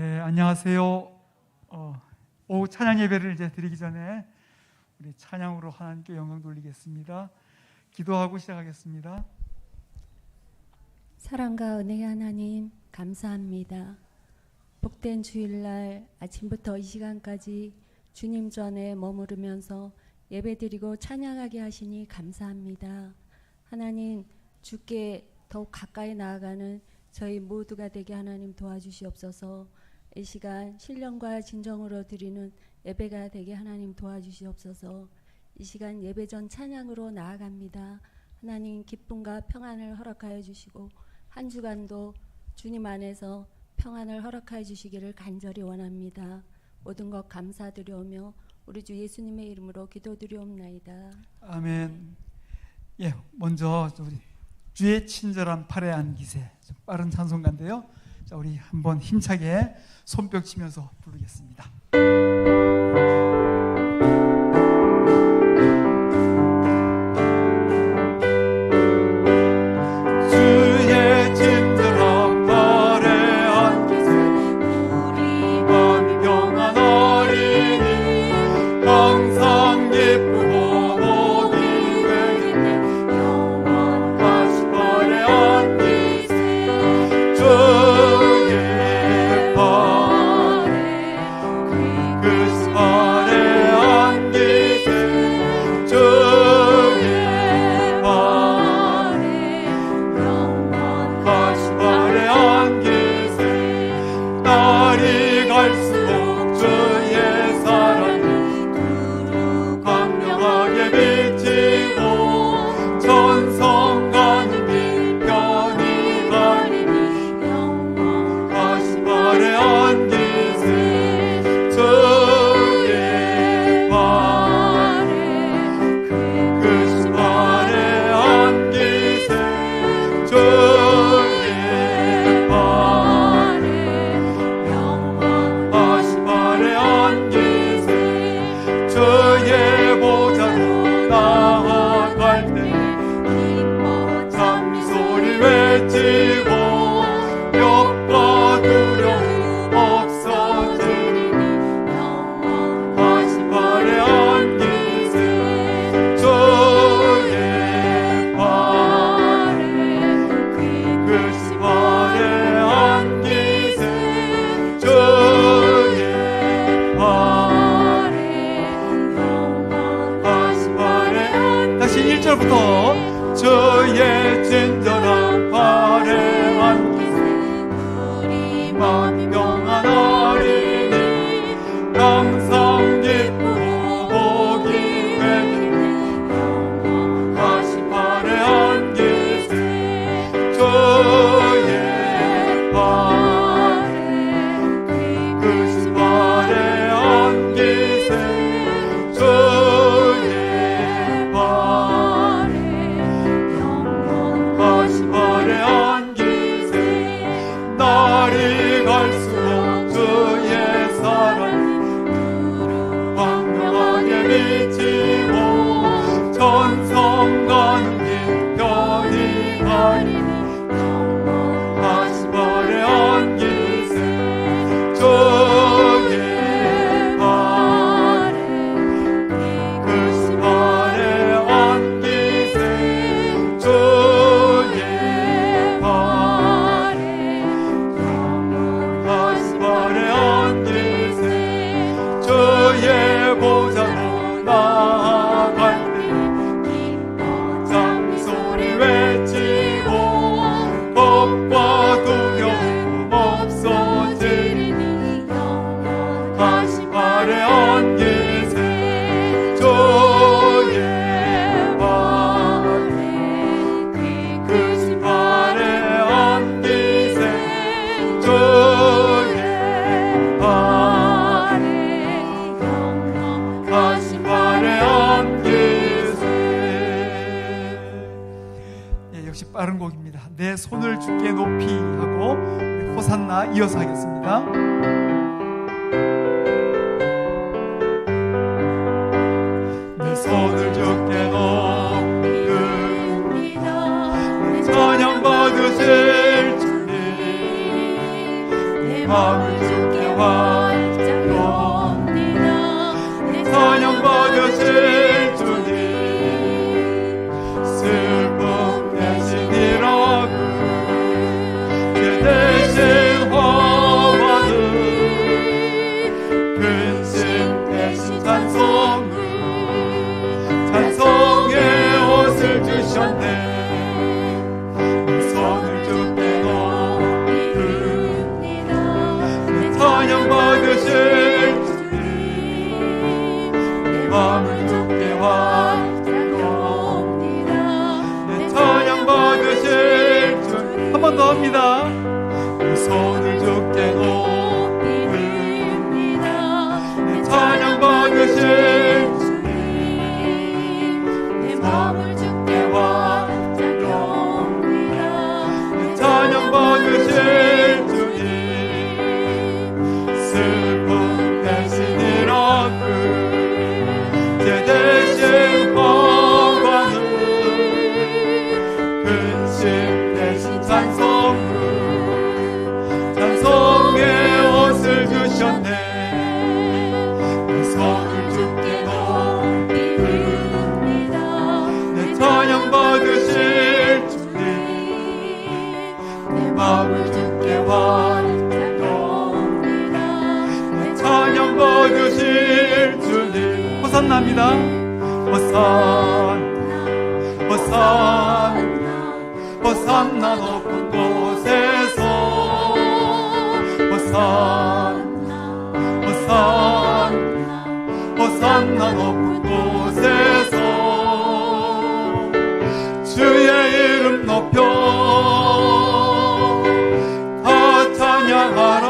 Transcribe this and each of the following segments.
네, 안녕하세요. 오후 찬양 예배를 이제 드리기 전에 우리 찬양으로 하나님께 영광 돌리겠습니다. 기도하고 시작하겠습니다. 사랑과 은혜의 하나님 감사합니다. 복된 주일날 아침부터 이 시간까지 주님 전에 머무르면서 예배드리고 찬양하게 하시니 감사합니다. 하나님, 주께 더욱 가까이 나아가는 저희 모두가 되게 하나님 도와주시옵소서. 이 시간 신령과 진정으로 드리는 예배가 되게 하나님 도와주시옵소서. 이 시간 예배 전 찬양으로 나아갑니다. 하나님, 기쁨과 평안을 허락하여 주시고 한 주간도 주님 안에서 평안을 허락하여 주시기를 간절히 원합니다. 모든 것 감사드려오며 우리 주 예수님의 이름으로 기도드리옵나이다. 아멘. 예, 먼저 우리 주의 친절한 팔에 안기세, 좀 빠른 찬송가인데요. 자, 우리 한번 힘차게 손뼉 치면서 부르겠습니다. 주의 친절한 팔에 안기세 우리 마음이 평안하리니 항상 기쁘고 복이 되리니 영원하신 팔에 안기세 주의 팔에 크신 팔에 안기세 주의 날이 갈수록 주의 사랑이 광명하게 비치고 전성 가는 길 편히 가리니 영원하신 발에 안기세 주의 발에 크신 발에 안기세 주의 주의 보좌로 나아갈 때 기뻐 찬미소리 외치고 겁과 두려움 없어지리니 영원하신 발에 안기세 주의 발에 크신 발에 안기세 주의 하신 발에 안기세. 예, 역시 빠른 곡입니다. 내 손을 주께 높이 하고 우리 호산나 이어서 하겠습니다. 내 손을 주께 높이 듭니다. 내 찬양 받으실 주님 내 마음을 주께 받으실 주님 슬픔 대신이라고 죄 대신 화받은 근심 대신 찬송을 찬송의 옷을 주셨네 손을 주께 높이 듭니다 내 찬양 받으실 주님 내 마음을 주께 완전합니다 내 찬양 받으실 주님 한 번 더 합니다 내 손을 주께 높이 듭니다 내 찬양 받으실 주님 내 마음을 주께 완전합니다 내 찬양 받으실 주님 슬픔 대신이라고 죄 대신 화관을 근심 대신 찬송을 찬송의 옷을 주셨네 내 손을 주께 높이 듭니다 내 찬양 받으실 주님 내 마음을 주께 완전합니다 내 찬양 받으실 주님 호산나입니다 호산나 호산나 호산나 높은 곳에서 호산나 호산나 호산나 높은 곳에서 주의 이름 높여 다 찬양하라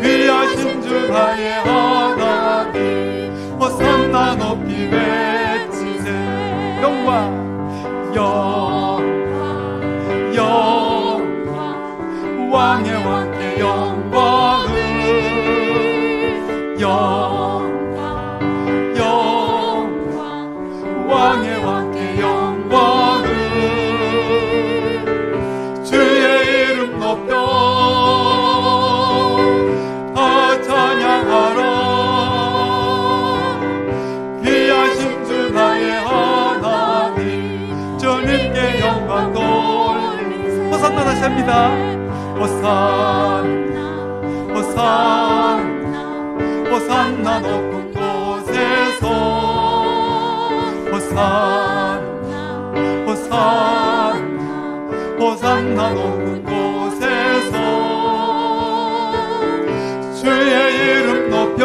귀하신 주 나의 하나님 호산나 높이 외치세 영광 영광 영광 왕의 왕께 영광을 영광 영광 왕의 왕께 영광을 주의 이름 높여 다 찬양하라 귀하신 주 나의 하나님 주님께 영광 돌리세 호산나 다시 합니다 호산나 호산나 호산나 높은 곳에서 호산나 호산나 호산나 높은 곳에서 주의 이름 높여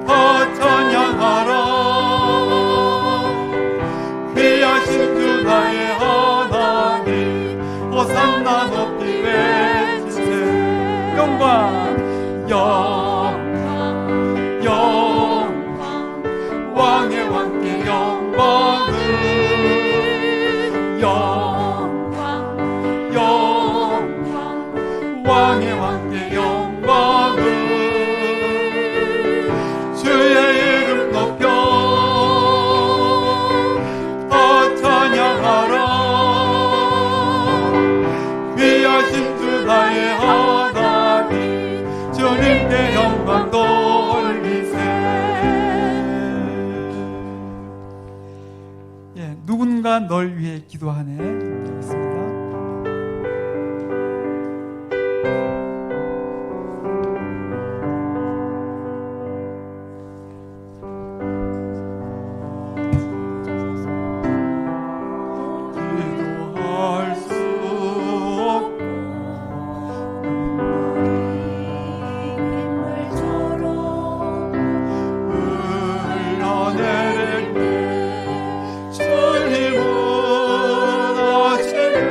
다 찬양하라 귀하신 주 나의 하나님 호산나 높이 외치세 영광 영광 영광 왕의 왕께 영광을 영광 영광 왕의 왕께 영광을 주의 이름 높여 다 찬양하라 귀하신 주 나의 하나님 주님께 영광 돌리세 예, 누군가 널 위해 기도하네 하겠습니다. 기도할 수 없고 흘러내릴 때 주님은 아시네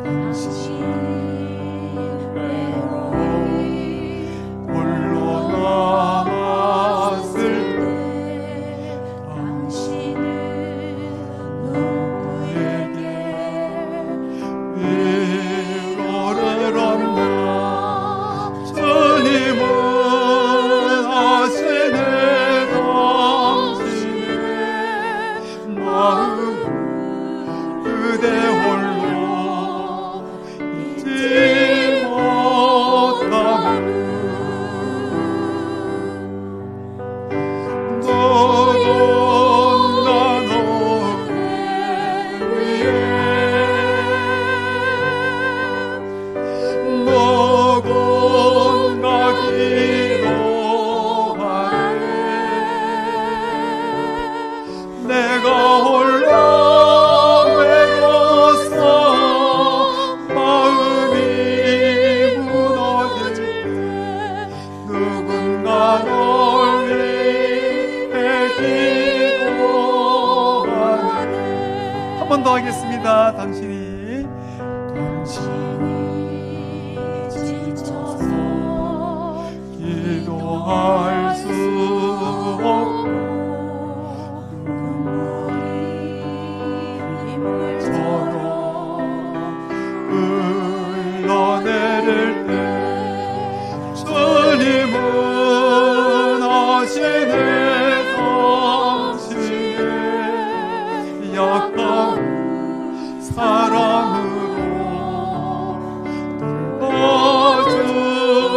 당신이 외로이 홀로 남았을 때 당신은 누구에게 위로를 얻나 주님은 아시네 당신의 마음 그대 홀로 잊지 못함을 너도 나 너를 위해 너도 나 기도하네 내가 홀로 외로워서 마음이 무너질 때 누군가 널 위해 기도하네 한 번 더 하겠습니다. 당신이 지쳐서 기도할 수 없고 눈물이 서로 물 흘러내릴 때 주님은 아시네 당신의 약한 사랑으로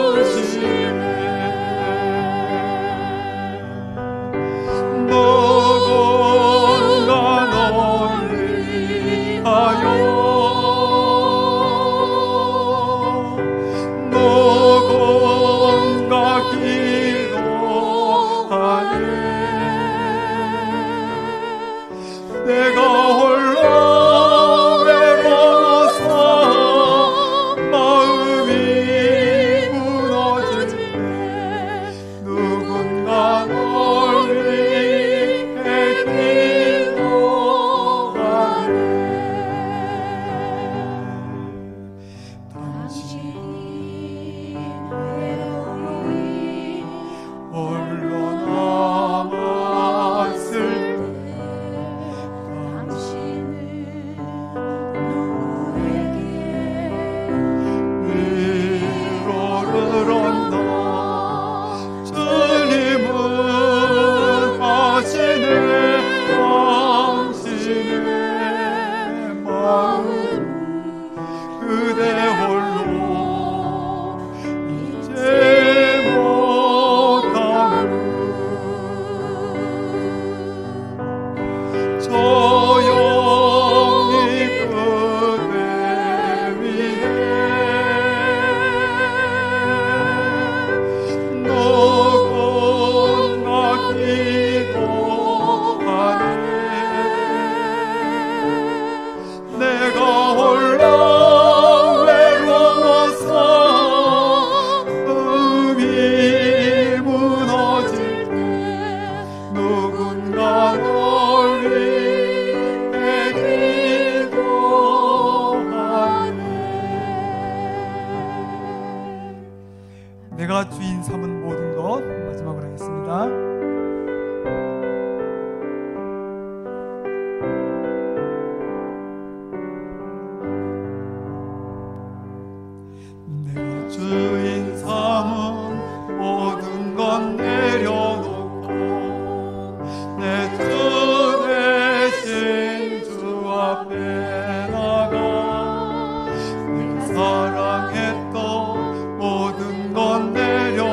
돌봐주시네 너도 나 너를 위하여 너도 나 기도하네 내가 홀로 외로워서 마음이 무너질 때 누군가 널 위해 기도하네 당신이 외로이 홀로 남았을 때 당신은 누구에게 위로를 얻나 주님은 아시네 당신의 마음 그대 홀로 잊지 못함을 조용히 그대 위해 너도 나 기도하네 내가 홀로 외로워서 마음이 무너질 때 누군가 널 위해 기도하네 내가 주인 삼은 모든 것 마지막으로 하겠습니다. 내가 주인 삼은 모든 건 내려놓고 내 주 대신 주 앞에 나가 늘 사랑했던 모든 건 내려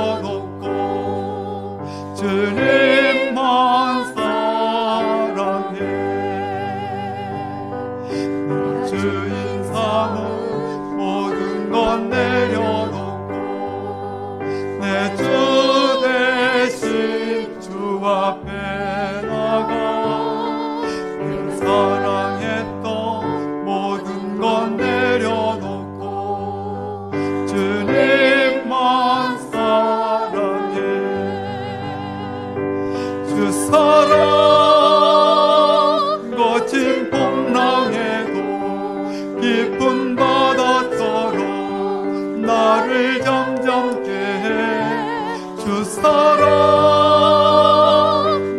깊은 바다처럼 나를 잠잠케 해. 주 사랑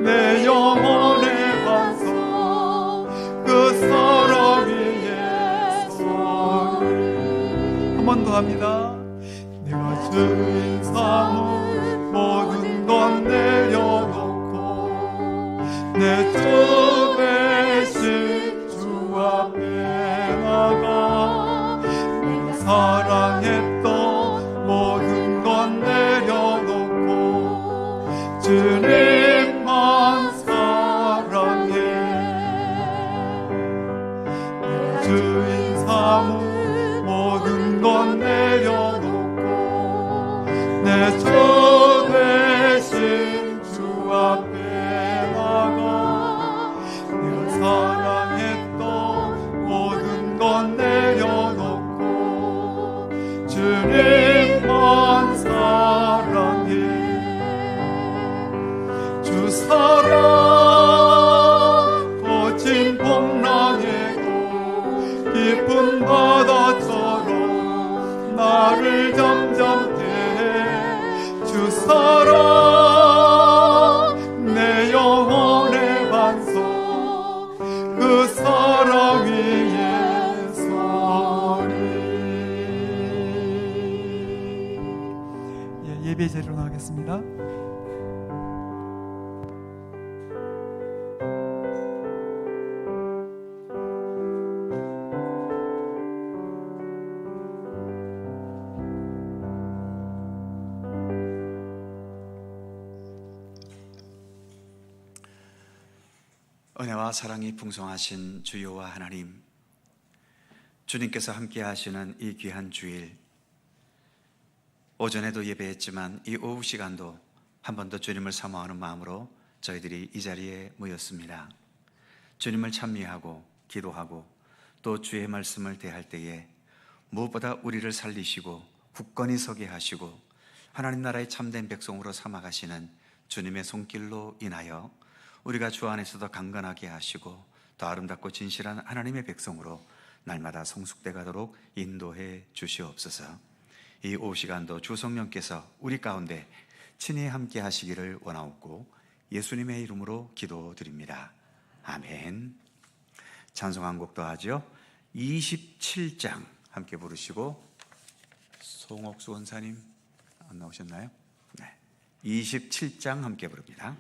내 영혼의 반석, 그 사랑 위에 서리. 한 번 더 합니다. 내가 주인 삼은 모든 건 내려놓고 내 주 대신 주 앞에 나가. 내가 사랑했던 모든 건 내려놓고 주님만 사랑해. 내가 주인 삼은 모든 건 내려놓고 내 주 대신 주 앞에 나가. 내가 사랑했던 모든 건 내려놓고 주님만 사랑해. 주 사랑 거친 풍랑에도 깊은 바다처럼 나를 잠잠케 해. 주 사랑 내 영혼의 반석, 그 사랑 위에 서리. 예배 자리로 나가겠습니다. 은혜와 사랑이 풍성하신 주여와 하나님, 주님께서 함께 하시는 이 귀한 주일, 오전에도 예배했지만 이 오후 시간도 한 번 더 주님을 사모하는 마음으로 저희들이 이 자리에 모였습니다. 주님을 찬미하고 기도하고 또 주의 말씀을 대할 때에 무엇보다 우리를 살리시고 굳건히 서게 하시고 하나님 나라의 참된 백성으로 삼아가시는 주님의 손길로 인하여 우리가 주 안에서도 강건하게 하시고 더 아름답고 진실한 하나님의 백성으로 날마다 성숙돼 가도록 인도해 주시옵소서. 이 오후 시간도 주 성령께서 우리 가운데 친히 함께 하시기를 원하옵고 예수님의 이름으로 기도드립니다. 아멘. 찬송 한 곡 더 하죠. 27장 함께 부르시고, 송옥수 원사님 안 나오셨나요? 네. 27장 함께 부릅니다.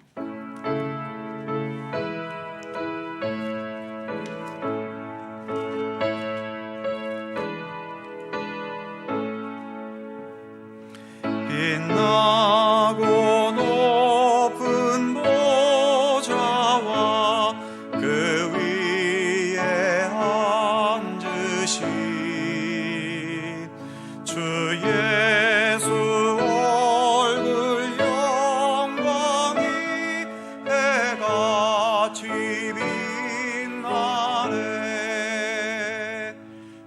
빛나고 높은 보좌와 그 위에 앉으신 주 예수 얼굴 영광이 해같이 빛나네.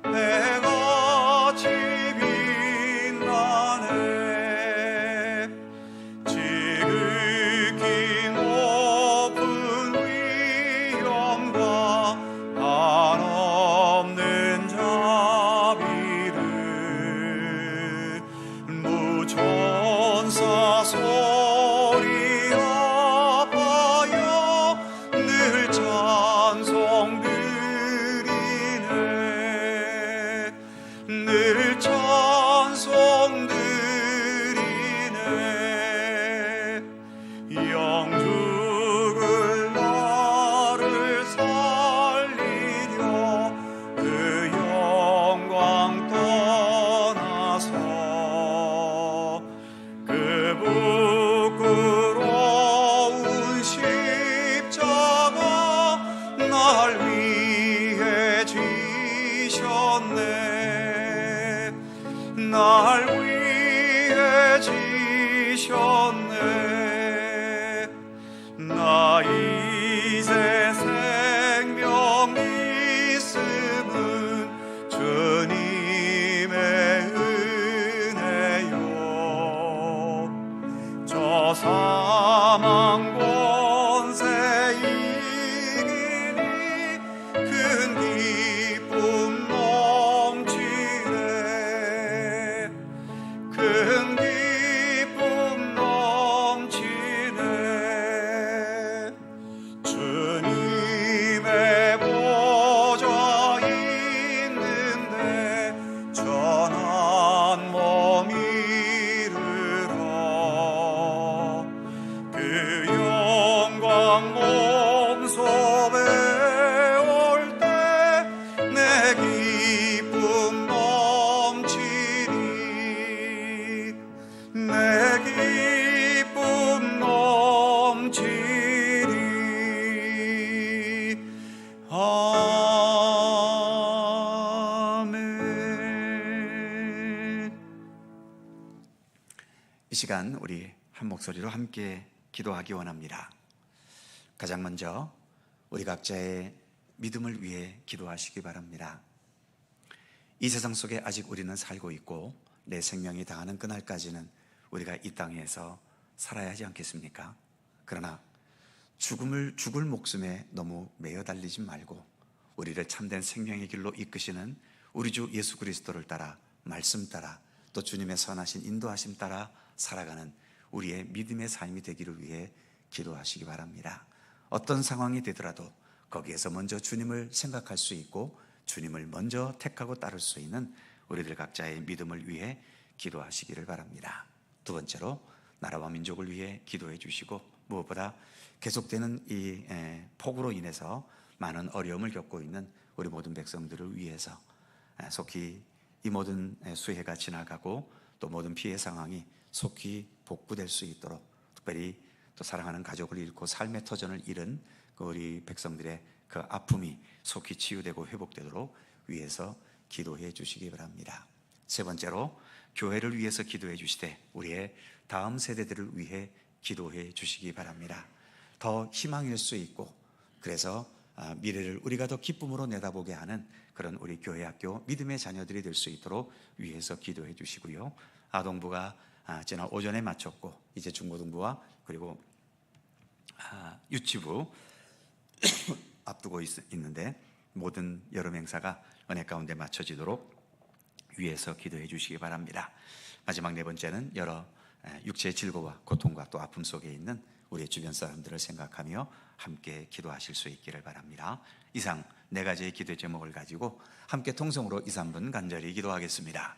해같이 빛나네. 지극히 높은 위엄과 한없는 자비를 무천사 소리 아파여 늘 찬송드리네. 늘 찬송드리네. 영죽을 나를 살리려 그 영광 떠나서 그 부끄러운 십자가 날 위해 지셨네. 날 위해 지셨네. 나 이제 생명 있음은 주님의 은혜요. 저 사망 권세 이기니 큰 기쁨 이 시간 우리 한 목소리로 함께 기도하기 원합니다. 가장 먼저 우리 각자의 믿음을 위해 기도하시기 바랍니다. 이 세상 속에 아직 우리는 살고 있고 내 생명이 다하는 그날까지는 우리가 이 땅에서 살아야 하지 않겠습니까? 그러나 죽을 목숨에 너무 매여 달리지 말고 우리를 참된 생명의 길로 이끄시는 우리 주 예수 그리스도를 따라, 말씀 따라, 또 주님의 선하신 인도하심 따라 살아가는 우리의 믿음의 삶이 되기를 위해 기도하시기 바랍니다. 어떤 상황이 되더라도 거기에서 먼저 주님을 생각할 수 있고 주님을 먼저 택하고 따를 수 있는 우리들 각자의 믿음을 위해 기도하시기를 바랍니다. 두 번째로 나라와 민족을 위해 기도해 주시고, 무엇보다 계속되는 이 폭우로 인해서 많은 어려움을 겪고 있는 우리 모든 백성들을 위해서 속히 이 모든 수해가 지나가고 또 모든 피해 상황이 속히 복구될 수 있도록, 특별히 또 사랑하는 가족을 잃고 삶의 터전을 잃은 우리 백성들의 그 아픔이 속히 치유되고 회복되도록 위해서 기도해 주시기 바랍니다. 세 번째로 교회를 위해서 기도해 주시되 우리의 다음 세대들을 위해 기도해 주시기 바랍니다. 더 희망일 수 있고, 그래서 미래를 우리가 더 기쁨으로 내다보게 하는 그런 우리 교회 학교 믿음의 자녀들이 될 수 있도록 위해서 기도해 주시고요. 아동부가 지난 오전에 마쳤고 이제 중고등부와 그리고 유치부 앞두고 있는데 모든 여름 행사가 은혜 가운데 맞춰지도록 위해서 기도해 주시기 바랍니다. 마지막 네 번째는 여러 육체의 질고와 고통과 또 아픔 속에 있는 우리 주변 사람들을 생각하며 함께 기도하실 수 있기를 바랍니다. 이상 네 가지의 기도 제목을 가지고 함께 통성으로 2, 3분 간절히 기도하겠습니다.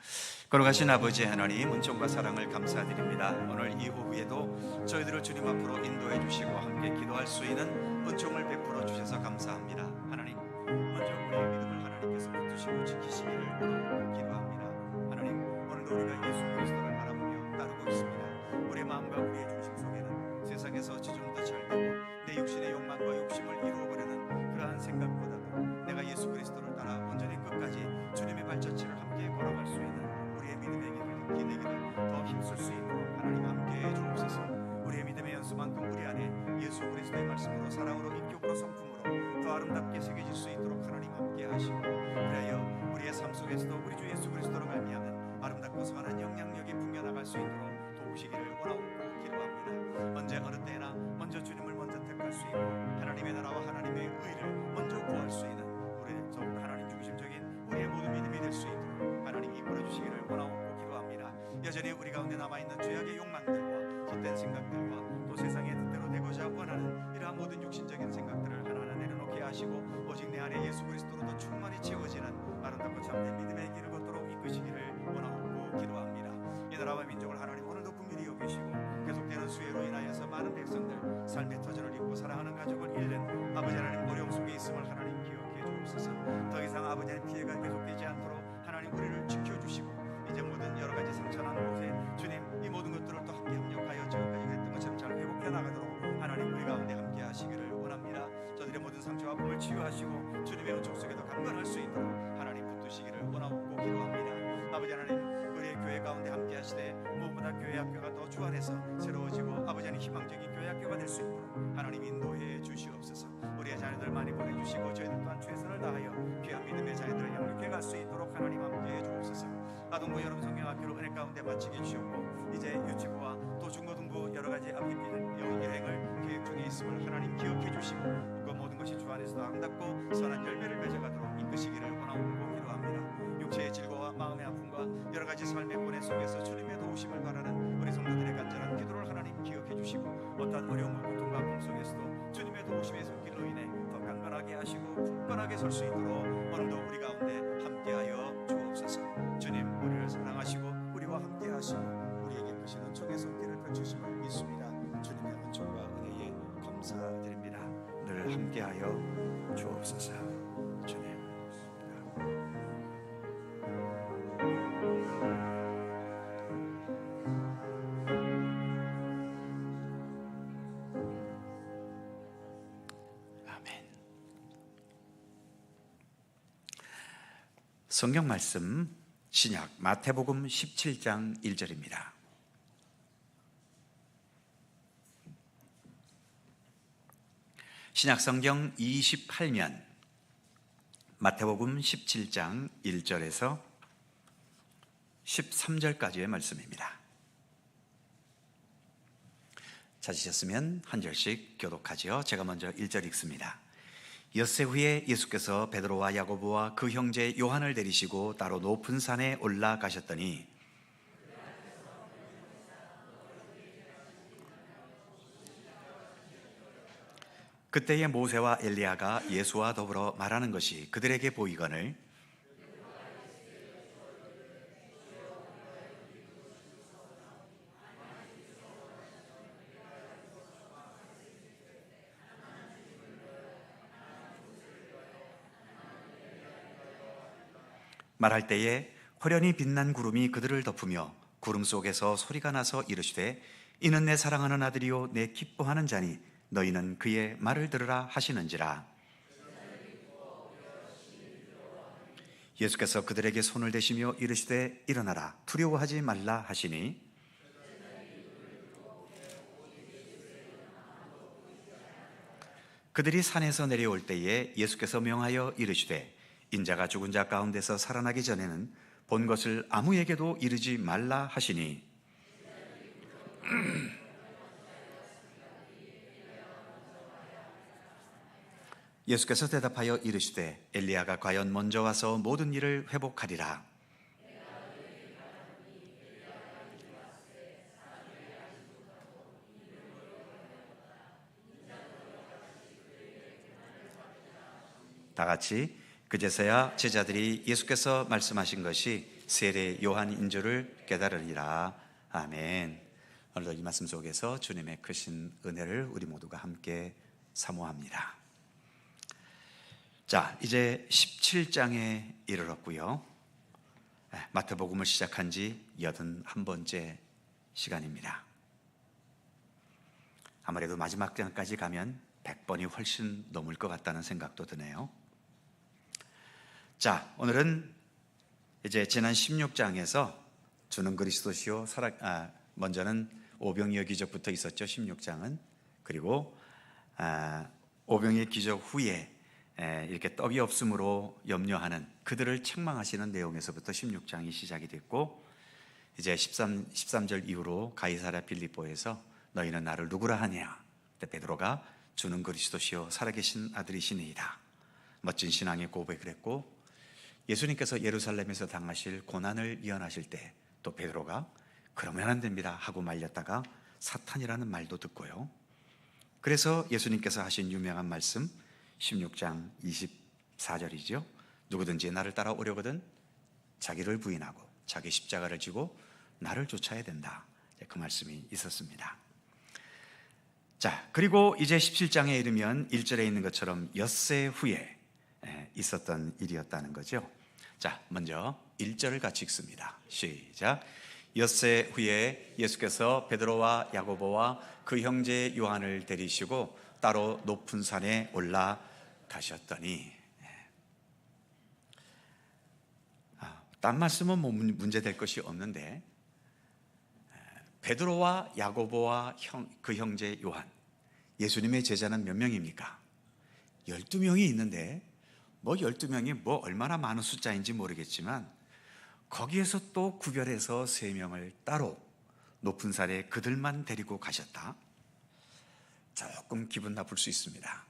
거룩하신 아버지 하나님, 은총과 사랑을 감사드립니다. 오늘 이 오후에도 저희들을 주님 앞으로 인도해 주시고 함께 기도할 수 있는 은총을 베풀어 주셔서 감사합니다. 하나님, 먼저 우리의 믿음을 하나님께서 붙드시고 지키시기를 기도합니다. 하나님, 오늘도 우리가 예수 그리스도를 바라보며 따르고 있습니다. 우리의 마음과 우리의 중심 속에는 세상에서 지금도 잘되고 내 육신의 욕망과 욕심을 이루어버리는 그러한 생각보다도 내가 예수 그리스도를 따라 온전히 끝까지 주님의 발자취를 함께 걸어갈 수 있는 우리의 믿음의 길을 기대기를 더 힘쓸 수 있도록 하나님 함께해 주옵소서. 우리의 믿음의 연수만큼 우리 안에 예수 그리스도의 말씀으로 사랑으로 인격으로 성품으로 더 아름답게 새겨질 수 있도록 하나님 함께 하시고, 그래야 우리의 삶 속에서도 우리 주 예수 그리스도로 말미암은 아름답고 선한 영향력이 풍겨나갈 수 있도록 도우시기를 원하옵고 기도합니다. 언제 어느 때나 먼저 주님을 먼저 택할 수 있고 하나님의 나라와 하나님의 의를 먼저 구할 수 있는 우리 더욱 하나님 중심적인 우리의 모든 믿음이 될 수 있도록 하나님 이끌어 주시기를 원하옵고 기도합니다. 여전히 우리 가운데 남아있는 죄악의 욕망들과 헛된 생각들과 또 세상의 뜻대로 되고자 원하는 이러한 모든 육신적인 생각들을 하나하나 내려놓게 하시고 오직 내 안에 예수 그리스도로도 충만히 채워지는 아름답고 참된 믿음의 길을 걷도록 이끄시기를 원하옵고 기도합니다. 이 나라와 민족을 하나님 오늘도 긍휼히 여기시고 계속되는 수해로 인하여서 많은 백성들 삶의 터전을 잃고 사랑하는 가족을 잃는 아버지 하나님 어려움 속에 있음을 하나님 기억해 주옵소서. 더 이상 아버지 하나님 피해가 계속되지 않도록 하나님 우리를 지켜주시고 이제 모든 여러 가지 상처난 곳에 주님 이 모든 것들을 또 함께 협력하여 지금까지 했던 것처럼 잘 회복해 나가도록 하나님 우리 가운데 함께 하시기를 원합니다. 저들의 모든 상처와 아픔을 치유하시고 주님의 은총 속에도 강건할 수 있도록 하나님 붙드시기를 원하옵고 기도합니다. 아버지 하나님, 우리의 교회 가운데 함께 하시되 무엇보다 교회 학교가 더 주안해서 새로워지고 아버지 하나님 희망적인 교회 학교가 될 수 있도록 하나님 인도해 주시옵소서. 우리의 자녀들 많이 보내주시고 저희들 또한 최선을 다하여 귀한 믿음의 자녀들을 양육해 갈 수 있도록 하나님 함께해 주옵소서. 아동부 여름 성경학교를 은혜 가운데 마치게 주셨고 이제 유치부와 또 중고등부 여러 가지 앞뒤 여행을 계획 중에 있음을 하나님 기억해 주시고 그 모든 것이 주 안에서도 아름답고 선한 열매를 맺어가도록 이끄시기를 원하옵고 기도합니다. 육체의 질고와 마음의 아픔과 여러 가지 삶의 고뇌 속에서 주님의 도우심을 바라는 우리 성도들의 간절한 기도를 하나님 기억해 주시고 어떠한 어려움과 고통과 아픔 속에서도 주님의 도우심의 손길로 인해 더 강건하게 하시고 굳건하게 설 수 있도록 오늘도 우리 가운데 함께하여 주옵소서. 주님, 우리를 사랑하시고 우리와 함께하시고 우리에게 크신 은총의 손길을 펼치심을 믿습니다. 주님의 은총과 은혜에 감사드립니다. 늘 함께하여 주옵소서. 주님. 성경 말씀 신약 마태복음 17장 1절입니다. 신약성경 28면 마태복음 17장 1절에서 13절까지의 말씀입니다. 찾으셨으면 한 절씩 교독하지요. 제가 먼저 1절 읽습니다. 엿새 후에 예수께서 베드로와 야고보와 그 형제 요한을 데리시고 따로 높은 산에 올라가셨더니 그때에 모세와 엘리야가 예수와 더불어 말하는 것이 그들에게 보이거늘 말할 때에 호련히 빛난 구름이 그들을 덮으며 구름 속에서 소리가 나서 이르시되 이는 내 사랑하는 아들이요 내 기뻐하는 자니 너희는 그의 말을 들으라 하시는지라. 예수께서 그들에게 손을 대시며 이르시되 일어나라 두려워하지 말라 하시니 그들이 산에서 내려올 때에 예수께서 명하여 이르시되 인자가 죽은 자 가운데서 살아나기 전에는 본 것을 아무에게도 이르지 말라 하시니 예수께서 대답하여 이르시되 엘리야가 과연 먼저 와서 모든 일을 회복하리라. 다 같이 그제서야 제자들이 예수께서 말씀하신 것이 세례 요한인 줄을 깨달으리라. 아멘. 오늘도 이 말씀 속에서 주님의 크신 은혜를 우리 모두가 함께 사모합니다. 자, 이제 17장에 이르렀고요. 마태복음을 시작한 지 81번째 시간입니다. 아무래도 마지막 장까지 가면 100번이 훨씬 넘을 것 같다는 생각도 드네요. 자, 오늘은 이제 지난 16장에서 주는 그리스도시요 먼저는 오병이어 기적부터 있었죠. 16장은. 그리고 오병이어 기적 후에 이렇게 떡이 없음으로 염려하는 그들을 책망하시는 내용에서부터 16장이 시작이 됐고, 이제 13절 이후로 가이사랴 빌립보에서 너희는 나를 누구라 하냐? 그때 베드로가 주는 그리스도시요 살아계신 아들이시니이다. 멋진 신앙의 고백을 했고, 예수님께서 예루살렘에서 당하실 고난을 예언하실 때 또 베드로가 그러면 안 됩니다 하고 말렸다가 사탄이라는 말도 듣고요. 그래서 예수님께서 하신 유명한 말씀 16장 24절이죠. 누구든지 나를 따라오려거든 자기를 부인하고 자기 십자가를 지고 나를 쫓아야 된다. 그 말씀이 있었습니다. 자, 그리고 이제 17장에 이르면 1절에 있는 것처럼 엿새 후에 있었던 일이었다는 거죠. 자, 먼저 1절을 같이 읽습니다. 시작. 엿새 후에 예수께서 베드로와 야고보와 그 형제 요한을 데리시고 따로 높은 산에 올라가셨더니, 딴 말씀은 뭐 문제될 것이 없는데 베드로와 야고보와 그 형제 요한, 예수님의 제자는 몇 명입니까? 12명이 있는데 뭐 12명이 뭐 얼마나 많은 숫자인지 모르겠지만 거기에서 또 구별해서 3명을 따로 높은 산에 그들만 데리고 가셨다. 조금 기분 나쁠 수 있습니다.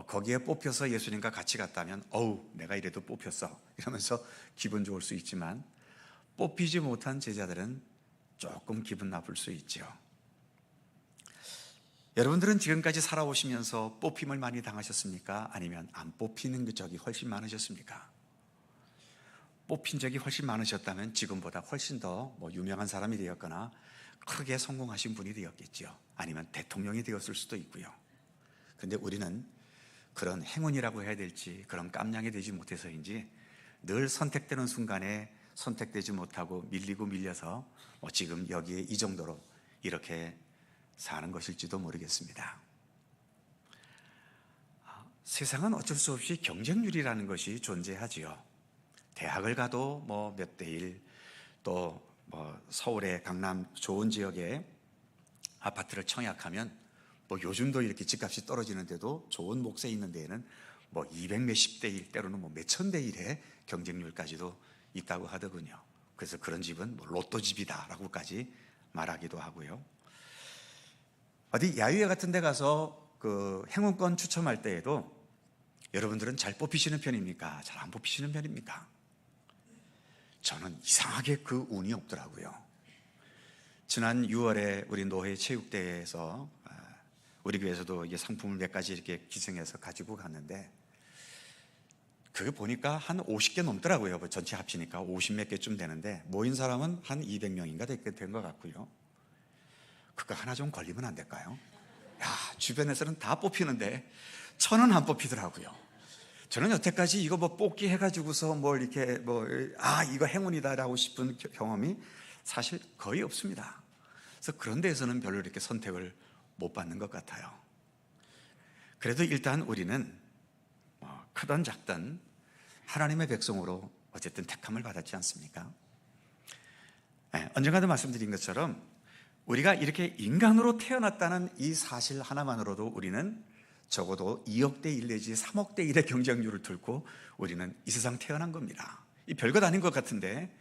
거기에 뽑혀서 예수님과 같이 갔다면 어우 내가 이래도 뽑혔어 이러면서 기분 좋을 수 있지만, 뽑히지 못한 제자들은 조금 기분 나쁠 수 있죠. 여러분들은 지금까지 살아오시면서 뽑힘을 많이 당하셨습니까? 아니면 안 뽑히는 적이 훨씬 많으셨습니까? 뽑힌 적이 훨씬 많으셨다면 지금보다 훨씬 더 유명한 사람이 되었거나 크게 성공하신 분이 되었겠죠. 아니면 대통령이 되었을 수도 있고요. 근데 우리는 그런 행운이라고 해야 될지 그런 깜냥이 되지 못해서인지 늘 선택되는 순간에 선택되지 못하고 밀리고 밀려서 지금 여기에 이 정도로 이렇게 사는 것일지도 모르겠습니다. 세상은 어쩔 수 없이 경쟁률이라는 것이 존재하지요. 대학을 가도 몇 대 1, 또 서울의 강남 좋은 지역에 아파트를 청약하면 뭐 요즘도 이렇게 집값이 떨어지는데도 좋은 목세 있는 데에는 뭐 200 몇십 대 1, 때로는 뭐 몇천 대 1의 경쟁률까지도 있다고 하더군요. 그래서 그런 집은 뭐 로또 집이다라고까지 말하기도 하고요. 어디 야유회 같은 데 가서 그 행운권 추첨할 때에도 여러분들은 잘 뽑히시는 편입니까? 잘 안 뽑히시는 편입니까? 저는 이상하게 그 운이 없더라고요. 지난 6월에 우리 노회 체육대회에서 우리 교회에서도 이게 상품을 몇 가지 이렇게 기증해서 가지고 갔는데 그게 보니까 한 50개 넘더라고요. 전체 합치니까 50 몇 개쯤 되는데 모인 사람은 한 200명인가 된 것 같고요. 그거 하나 좀 걸리면 안 될까요? 야, 주변에서는 다 뽑히는데 저는 안 뽑히더라고요. 저는 여태까지 이거 뭐 뽑기 해가지고서 뭘 이렇게 이거 행운이다라고 싶은 경험이 사실 거의 없습니다. 그래서 그런 데에서는 별로 이렇게 선택을 못 받는 것 같아요. 그래도 일단 우리는 크든 작든 하나님의 백성으로 어쨌든 택함을 받았지 않습니까? 언젠가도 말씀드린 것처럼 우리가 이렇게 인간으로 태어났다는 이 사실 하나만으로도 우리는 적어도 2억 대 1 내지 3억 대 1의 경쟁률을 뚫고 우리는 이 세상 태어난 겁니다. 이 별것 아닌 것 같은데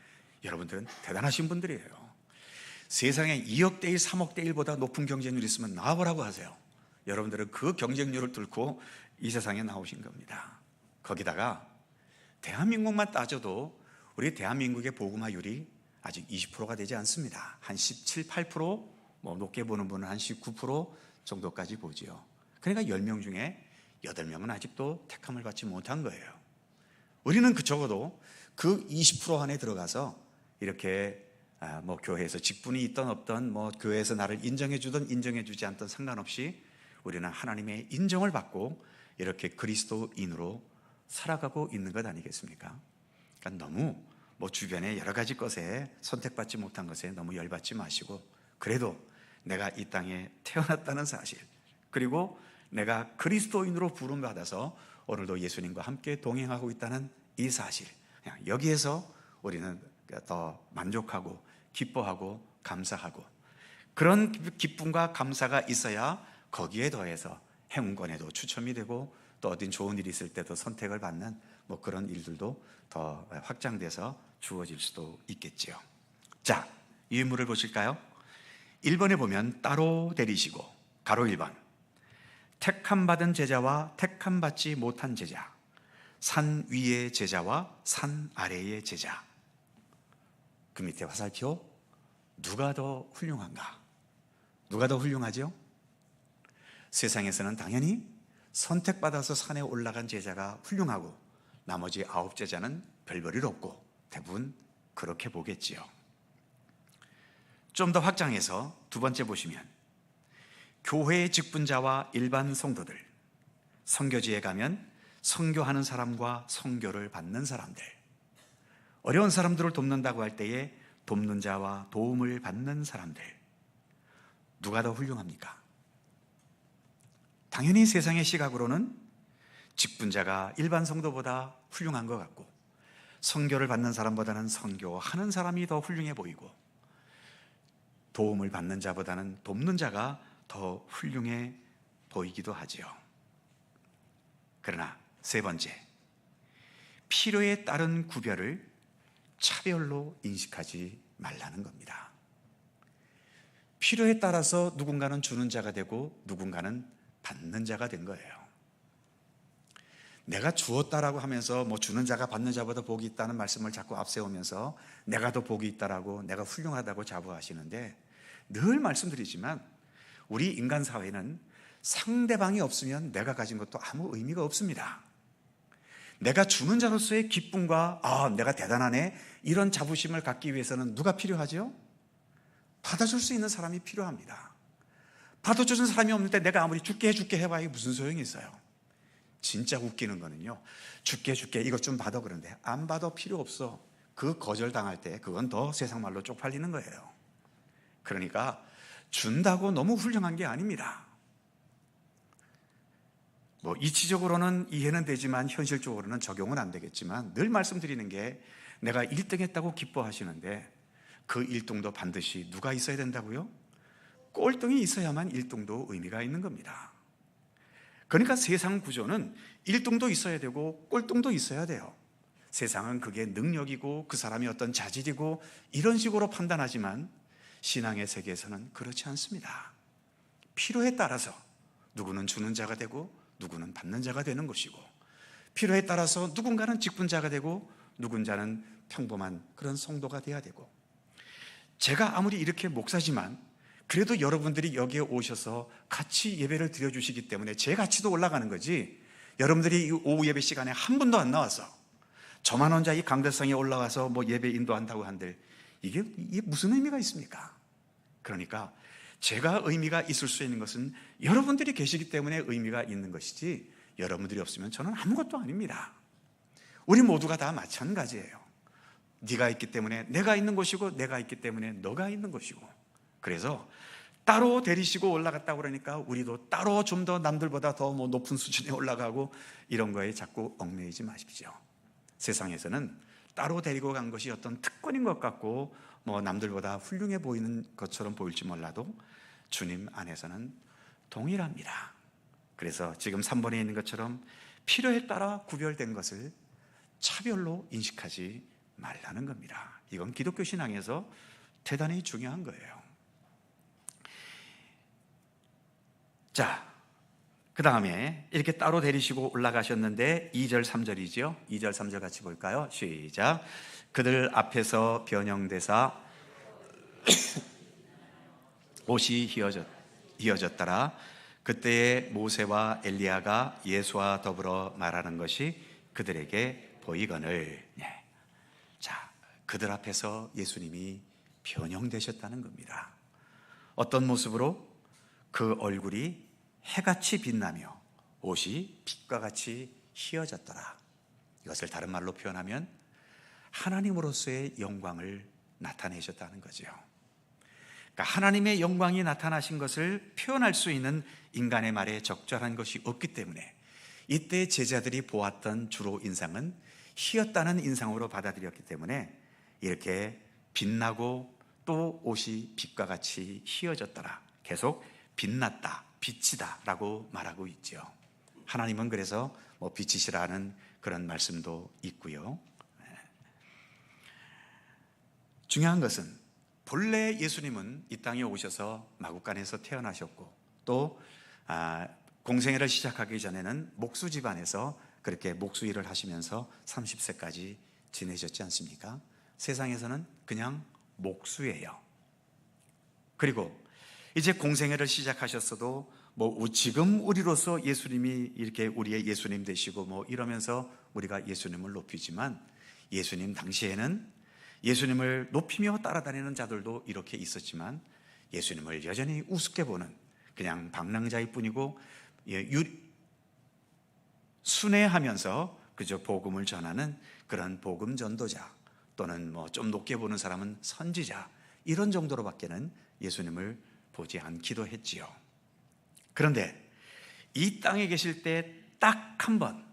여러분들은 대단하신 분들이에요. 세상에 2억 대 1, 3억 대 1보다 높은 경쟁률이 있으면 나와보라고 하세요. 여러분들은 그 경쟁률을 뚫고 이 세상에 나오신 겁니다. 거기다가 대한민국만 따져도 우리 대한민국의 복음화율이 아직 20%가 되지 않습니다. 한 17, 8%, 뭐 높게 보는 분은 한 19% 정도까지 보지요. 그러니까 10명 중에 8명은 아직도 택함을 받지 못한 거예요. 우리는 적어도 그 20% 안에 들어가서 이렇게 뭐 교회에서 직분이 있던 없던 뭐 교회에서 나를 인정해 주든 인정해 주지 않든 상관없이 우리는 하나님의 인정을 받고 이렇게 그리스도인으로 살아가고 있는 것 아니겠습니까? 그러니까 너무 뭐 주변의 여러 가지 것에 선택받지 못한 것에 너무 열받지 마시고 그래도 내가 이 땅에 태어났다는 사실 그리고 내가 그리스도인으로 부름받아서 오늘도 예수님과 함께 동행하고 있다는 이 사실 그냥 여기에서 우리는 더 만족하고 기뻐하고 감사하고 그런 기쁨과 감사가 있어야 거기에 더해서 행운권에도 추첨이 되고 또 어딘 좋은 일이 있을 때도 선택을 받는 뭐 그런 일들도 더 확장돼서 주어질 수도 있겠지요. 자, 이 인물을 보실까요? 1번에 보면 따로 데리시고 가로 1번 택함 받은 제자와 택함 받지 못한 제자 산 위의 제자와 산 아래의 제자 그 밑에 화살표 누가 더 훌륭한가? 누가 더 훌륭하죠? 세상에서는 당연히 선택받아서 산에 올라간 제자가 훌륭하고 나머지 9 제자는 별 볼일 없고 대부분 그렇게 보겠지요. 좀 더 확장해서 두 번째 보시면 교회의 직분자와 일반 성도들 선교지에 가면 선교하는 사람과 선교를 받는 사람들 어려운 사람들을 돕는다고 할 때에 돕는 자와 도움을 받는 사람들 누가 더 훌륭합니까? 당연히 세상의 시각으로는 직분자가 일반 성도보다 훌륭한 것 같고 선교를 받는 사람보다는 선교하는 사람이 더 훌륭해 보이고 도움을 받는 자보다는 돕는 자가 더 훌륭해 보이기도 하지요. 그러나 세 번째, 필요에 따른 구별을 차별로 인식하지 말라는 겁니다. 필요에 따라서 누군가는 주는 자가 되고 누군가는 받는 자가 된 거예요. 내가 주었다라고 하면서 뭐 주는 자가 받는 자보다 복이 있다는 말씀을 자꾸 앞세우면서 내가 더 복이 있다라고 내가 훌륭하다고 자부하시는데 늘 말씀드리지만 우리 인간 사회는 상대방이 없으면 내가 가진 것도 아무 의미가 없습니다. 내가 주는 자로서의 기쁨과 내가 대단하네 이런 자부심을 갖기 위해서는 누가 필요하죠? 받아줄 수 있는 사람이 필요합니다. 받아주는 사람이 없는데 내가 아무리 줄게 해봐야 무슨 소용이 있어요? 진짜 웃기는 거는요 줄게 이것 좀 받아 그러는데 안 받아 필요 없어. 그 거절당할 때 그건 더 세상 말로 쪽팔리는 거예요. 그러니까 준다고 너무 훌륭한 게 아닙니다. 뭐 이치적으로는 이해는 되지만 현실적으로는 적용은 안 되겠지만 늘 말씀드리는 게 내가 1등 했다고 기뻐하시는데 그 1등도 반드시 누가 있어야 된다고요? 꼴등이 있어야만 1등도 의미가 있는 겁니다. 그러니까 세상 구조는 1등도 있어야 되고 꼴등도 있어야 돼요. 세상은 그게 능력이고 그 사람이 어떤 자질이고 이런 식으로 판단하지만 신앙의 세계에서는 그렇지 않습니다. 필요에 따라서 누구는 주는 자가 되고 누구는 받는 자가 되는 것이고, 필요에 따라서 누군가는 직분자가 되고 누군가는 평범한 그런 성도가 돼야 되고, 제가 아무리 이렇게 목사지만 그래도 여러분들이 여기에 오셔서 같이 예배를 드려주시기 때문에 제 가치도 올라가는 거지, 여러분들이 이 오후 예배 시간에 한 분도 안 나와서 저만 혼자 이 강대상에 올라가서 뭐 예배 인도한다고 한들 이게 무슨 의미가 있습니까? 그러니까 제가 의미가 있을 수 있는 것은 여러분들이 계시기 때문에 의미가 있는 것이지, 여러분들이 없으면 저는 아무것도 아닙니다. 우리 모두가 다 마찬가지예요. 네가 있기 때문에 내가 있는 것이고, 내가 있기 때문에 너가 있는 것이고. 그래서 따로 데리시고 올라갔다고 그러니까 우리도 따로 좀 더 남들보다 더 뭐 높은 수준에 올라가고 이런 거에 자꾸 얽매이지 마십시오. 세상에서는 따로 데리고 간 것이 어떤 특권인 것 같고 뭐 남들보다 훌륭해 보이는 것처럼 보일지 몰라도 주님 안에서는 동일합니다. 그래서 지금 3번에 있는 것처럼 필요에 따라 구별된 것을 차별로 인식하지 말라는 겁니다. 이건 기독교 신앙에서 대단히 중요한 거예요. 자, 그 다음에 이렇게 따로 데리시고 올라가셨는데 2절 3절이죠. 2절 3절 같이 볼까요? 시작. 그들 앞에서 변형되사 옷이 휘어졌더라. 그때에 모세와 엘리야가 예수와 더불어 말하는 것이 그들에게 보이거늘. 자, 그들 앞에서 예수님이 변형되셨다는 겁니다. 어떤 모습으로? 그 얼굴이 해같이 빛나며 옷이 빛과 같이 휘어졌더라. 이것을 다른 말로 표현하면 하나님으로서의 영광을 나타내셨다는 거죠. 그러니까 하나님의 영광이 나타나신 것을 표현할 수 있는 인간의 말에 적절한 것이 없기 때문에 이때 제자들이 보았던 주로 인상은 휘었다는 인상으로 받아들였기 때문에 이렇게 빛나고 또 옷이 빛과 같이 휘어졌더라. 계속 빛났다, 빛이다 라고 말하고 있죠. 하나님은 그래서 뭐 빛이시라는 그런 말씀도 있고요. 중요한 것은 본래 예수님은 이 땅에 오셔서 마구간에서 태어나셨고 또 공생애를 시작하기 전에는 목수 집안에서 그렇게 목수 일을 하시면서 30세까지 지내셨지 않습니까? 세상에서는 그냥 목수예요. 그리고 이제 공생애를 시작하셨어도 뭐 지금 우리로서 예수님이 이렇게 우리의 예수님 되시고 뭐 이러면서 우리가 예수님을 높이지만, 예수님 당시에는 예수님을 높이며 따라다니는 자들도 이렇게 있었지만 예수님을 여전히 우습게 보는 그냥 방랑자일 뿐이고 순회하면서 그저 복음을 전하는 그런 복음 전도자 또는 뭐 좀 높게 보는 사람은 선지자, 이런 정도로밖에는 예수님을 보지 않기도 했지요. 그런데 이 땅에 계실 때 딱 한 번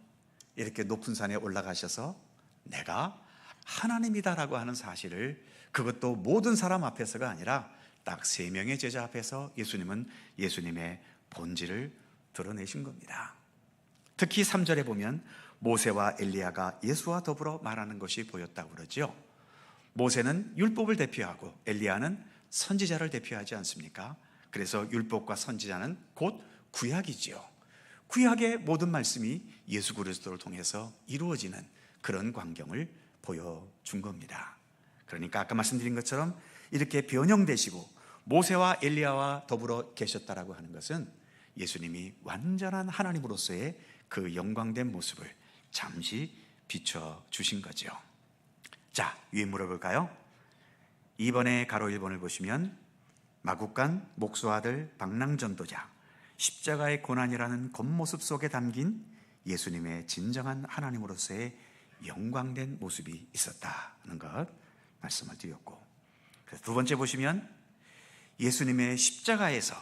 이렇게 높은 산에 올라가셔서 내가 하나님이다라고 하는 사실을, 그것도 모든 사람 앞에서가 아니라 딱 3명의 제자 앞에서 예수님은 예수님의 본질을 드러내신 겁니다. 특히 3절에 보면 모세와 엘리야가 예수와 더불어 말하는 것이 보였다고 그러죠. 모세는 율법을 대표하고 엘리야는 선지자를 대표하지 않습니까? 그래서 율법과 선지자는 곧 구약이지요. 구약의 모든 말씀이 예수 그리스도를 통해서 이루어지는 그런 광경을 보여준 겁니다. 그러니까 아까 말씀드린 것처럼 이렇게 변형되시고 모세와 엘리야와 더불어 계셨다라고 하는 것은 예수님이 완전한 하나님으로서의 그 영광된 모습을 잠시 비춰주신 거죠. 자, 위에 물어볼까요? 2번의 가로 1번을 보시면 마국간 목수아들 방랑전도자 십자가의 고난이라는 겉모습 속에 담긴 예수님의 진정한 하나님으로서의 영광된 모습이 있었다는 것 말씀을 드렸고, 그래서 두 번째 보시면 예수님의 십자가에서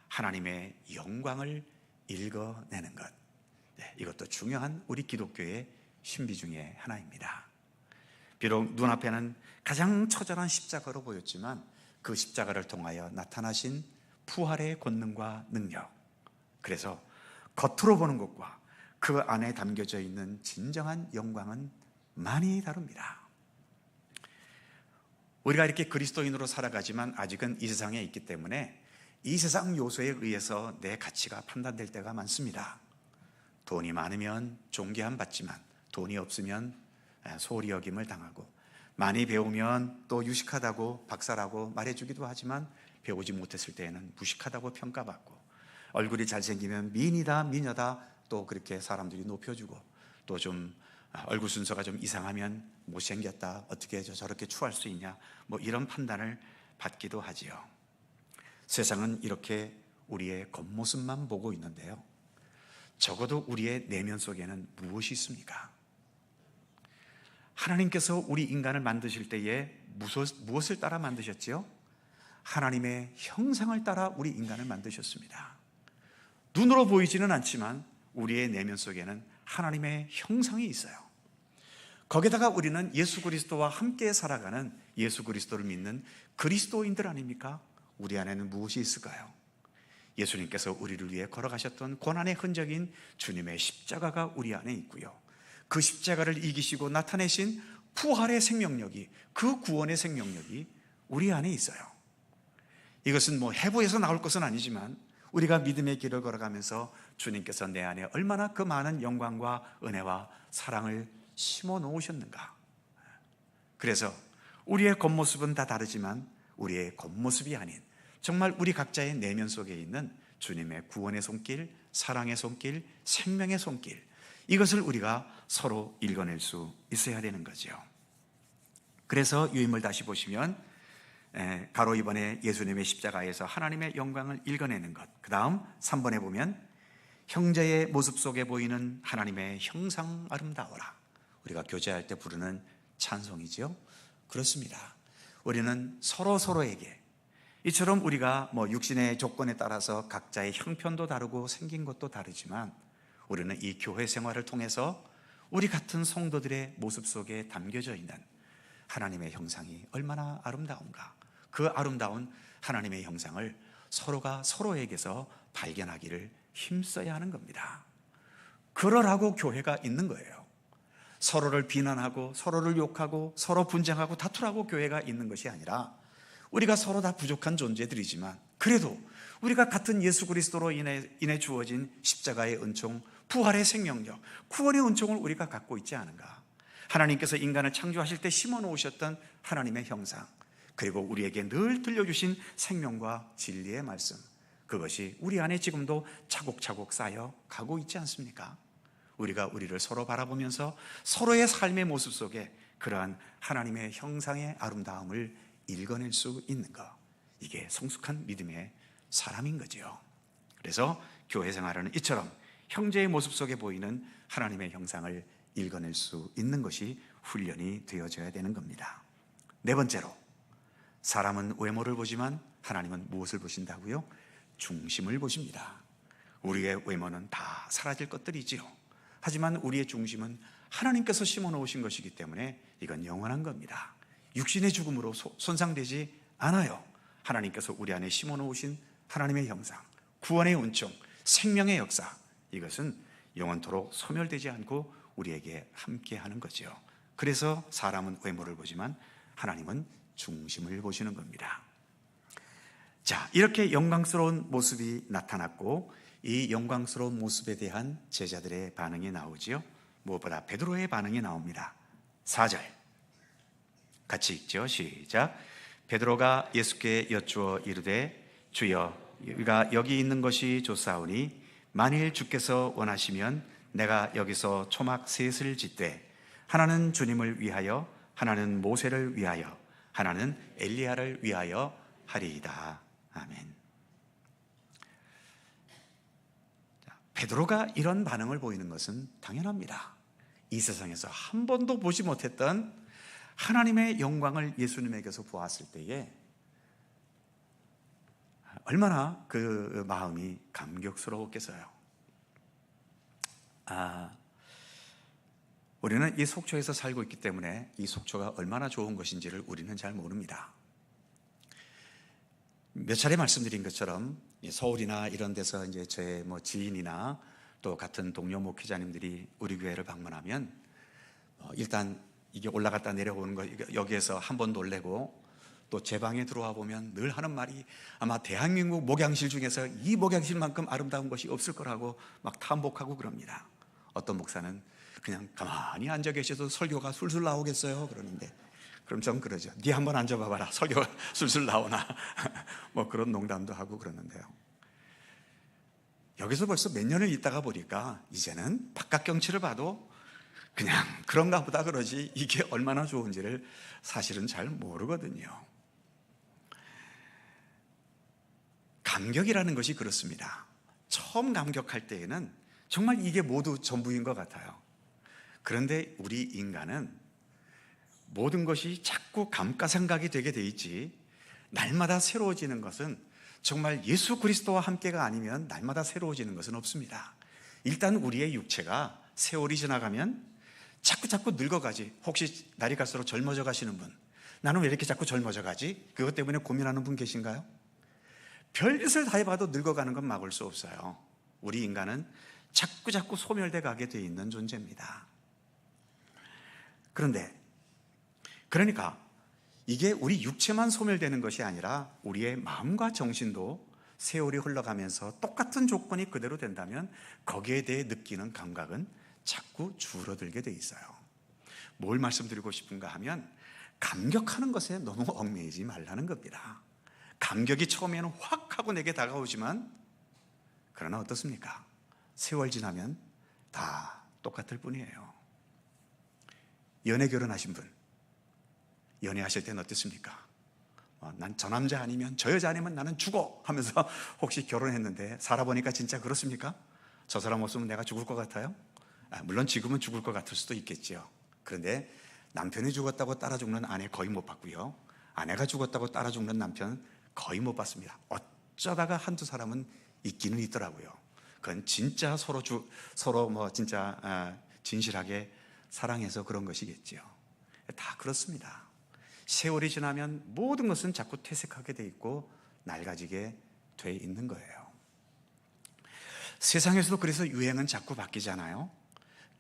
하나님의 영광을 읽어내는 것, 이것도 중요한 우리 기독교의 신비 중에 하나입니다. 비록 눈앞에는 가장 처절한 십자가로 보였지만 그 십자가를 통하여 나타나신 부활의 권능과 능력. 그래서 겉으로 보는 것과 그 안에 담겨져 있는 진정한 영광은 많이 다릅니다. 우리가 이렇게 그리스도인으로 살아가지만 아직은 이 세상에 있기 때문에 이 세상 요소에 의해서 내 가치가 판단될 때가 많습니다. 돈이 많으면 존귀함 받지만 돈이 없으면 소홀히 여김을 당하고, 많이 배우면 또 유식하다고 박사라고 말해주기도 하지만 배우지 못했을 때에는 무식하다고 평가받고, 얼굴이 잘생기면 미인이다 미녀다 또 그렇게 사람들이 높여주고, 또 좀 얼굴 순서가 좀 이상하면 못생겼다, 어떻게 저렇게 추할 수 있냐, 뭐 이런 판단을 받기도 하지요. 세상은 이렇게 우리의 겉모습만 보고 있는데요, 적어도 우리의 내면 속에는 무엇이 있습니까? 하나님께서 우리 인간을 만드실 때에 무엇을 따라 만드셨지요? 하나님의 형상을 따라 우리 인간을 만드셨습니다. 눈으로 보이지는 않지만 우리의 내면 속에는 하나님의 형상이 있어요. 거기다가 우리는 예수 그리스도와 함께 살아가는, 예수 그리스도를 믿는 그리스도인들 아닙니까? 우리 안에는 무엇이 있을까요? 예수님께서 우리를 위해 걸어가셨던 고난의 흔적인 주님의 십자가가 우리 안에 있고요, 그 십자가를 이기시고 나타내신 부활의 생명력이, 그 구원의 생명력이 우리 안에 있어요. 이것은 뭐 해부에서 나올 것은 아니지만 우리가 믿음의 길을 걸어가면서 주님께서 내 안에 얼마나 그 많은 영광과 은혜와 사랑을 심어 놓으셨는가. 그래서 우리의 겉모습은 다 다르지만 우리의 겉모습이 아닌 정말 우리 각자의 내면 속에 있는 주님의 구원의 손길, 사랑의 손길, 생명의 손길, 이것을 우리가 서로 읽어낼 수 있어야 되는 거죠. 그래서 유인물 다시 보시면 바로 이번에 예수님의 십자가에서 하나님의 영광을 읽어내는 것, 그 다음 3번에 보면 형제의 모습 속에 보이는 하나님의 형상 아름다워라. 우리가 교제할 때 부르는 찬송이지요. 그렇습니다. 우리는 서로에게 이처럼 우리가 뭐 육신의 조건에 따라서 각자의 형편도 다르고 생긴 것도 다르지만 우리는 이 교회 생활을 통해서 우리 같은 성도들의 모습 속에 담겨져 있는 하나님의 형상이 얼마나 아름다운가, 그 아름다운 하나님의 형상을 서로가 서로에게서 발견하기를 힘써야 하는 겁니다. 그러라고 교회가 있는 거예요. 서로를 비난하고 서로를 욕하고 서로 분쟁하고 다투라고 교회가 있는 것이 아니라, 우리가 서로 다 부족한 존재들이지만 그래도 우리가 같은 예수 그리스도로 인해 주어진 십자가의 은총, 부활의 생명력, 구원의 은총을 우리가 갖고 있지 않은가. 하나님께서 인간을 창조하실 때 심어 놓으셨던 하나님의 형상, 그리고 우리에게 늘 들려주신 생명과 진리의 말씀, 그것이 우리 안에 지금도 차곡차곡 쌓여 가고 있지 않습니까? 우리가 우리를 서로 바라보면서 서로의 삶의 모습 속에 그러한 하나님의 형상의 아름다움을 읽어낼 수 있는 것, 이게 성숙한 믿음의 사람인 거지요. 그래서 교회 생활은 이처럼 형제의 모습 속에 보이는 하나님의 형상을 읽어낼 수 있는 것이 훈련이 되어져야 되는 겁니다. 네 번째로, 사람은 외모를 보지만 하나님은 무엇을 보신다고요? 중심을 보십니다. 우리의 외모는 다 사라질 것들이지요. 하지만 우리의 중심은 하나님께서 심어 놓으신 것이기 때문에 이건 영원한 겁니다. 육신의 죽음으로 손상되지 않아요. 하나님께서 우리 안에 심어 놓으신 하나님의 형상, 구원의 은총, 생명의 역사, 이것은 영원토록 소멸되지 않고 우리에게 함께하는 거죠. 그래서 사람은 외모를 보지만 하나님은 중심을 보시는 겁니다. 자, 이렇게 영광스러운 모습이 나타났고, 이 영광스러운 모습에 대한 제자들의 반응이 나오지요. 무엇보다 베드로의 반응이 나옵니다. 4절 같이 읽죠. 시작. 베드로가 예수께 여쭈어 이르되, 주여, 우리가 여기 있는 것이 좋사오니 만일 주께서 원하시면 내가 여기서 초막 셋을 짓되 하나는 주님을 위하여, 하나는 모세를 위하여, 하나는 엘리야를 위하여 하리이다. 아멘. 베드로가 이런 반응을 보이는 것은 당연합니다. 이 세상에서 한 번도 보지 못했던 하나님의 영광을 예수님에게서 보았을 때에 얼마나 그 마음이 감격스러웠겠어요. 우리는 이 속초에서 살고 있기 때문에 이 속초가 얼마나 좋은 것인지를 우리는 잘 모릅니다. 몇 차례 말씀드린 것처럼 서울이나 이런 데서 이제 저의 뭐 지인이나 또 같은 동료 목회자님들이 우리 교회를 방문하면 일단 이게 올라갔다 내려오는 거 여기에서 한 번 놀래고, 또 제 방에 들어와 보면 늘 하는 말이 아마 대한민국 목양실 중에서 이 목양실만큼 아름다운 것이 없을 거라고 막 탐복하고 그럽니다. 어떤 목사는 그냥 가만히 앉아 계셔도 설교가 술술 나오겠어요 그러는데, 그럼 전 그러죠. 네 한번 앉아봐봐라, 설교가 술술 나오나. 뭐 그런 농담도 하고 그러는데요. 여기서 벌써 몇 년을 있다가 보니까 이제는 바깥 경치를 봐도 그냥 그런가 보다 그러지, 이게 얼마나 좋은지를 사실은 잘 모르거든요. 감격이라는 것이 그렇습니다. 처음 감격할 때에는 정말 이게 모두 전부인 것 같아요. 그런데 우리 인간은 모든 것이 자꾸 감가상각이 되게 돼 있지, 날마다 새로워지는 것은 정말 예수 그리스도와 함께가 아니면 날마다 새로워지는 것은 없습니다. 일단 우리의 육체가 세월이 지나가면 자꾸 늙어가지. 혹시 날이 갈수록 젊어져 가시는 분, 나는 왜 이렇게 자꾸 젊어져 가지? 그것 때문에 고민하는 분 계신가요? 별짓을 다 해봐도 늙어가는 건 막을 수 없어요. 우리 인간은 자꾸 소멸돼 가게 돼 있는 존재입니다. 그러니까 이게 우리 육체만 소멸되는 것이 아니라 우리의 마음과 정신도 세월이 흘러가면서 똑같은 조건이 그대로 된다면 거기에 대해 느끼는 감각은 자꾸 줄어들게 돼 있어요. 뭘 말씀드리고 싶은가 하면, 감격하는 것에 너무 얽매이지 말라는 겁니다. 감격이 처음에는 확 하고 내게 다가오지만, 그러나 어떻습니까? 세월 지나면 다 똑같을 뿐이에요. 연애 결혼하신 분, 연애하실 때는 어땠습니까? 난 저 남자 아니면, 저 여자 아니면 나는 죽어 하면서 혹시 결혼했는데 살아보니까 진짜 그렇습니까? 저 사람 없으면 내가 죽을 것 같아요? 물론 지금은 죽을 것 같을 수도 있겠죠. 그런데 남편이 죽었다고 따라 죽는 아내 거의 못 봤고요, 아내가 죽었다고 따라 죽는 남편 거의 못 봤습니다. 어쩌다가 한두 사람은 있기는 있더라고요. 그건 진짜 서로 진짜 진실하게 사랑해서 그런 것이겠죠. 다 그렇습니다. 세월이 지나면 모든 것은 자꾸 퇴색하게 돼 있고 낡아지게 돼 있는 거예요. 세상에서도 그래서 유행은 자꾸 바뀌잖아요.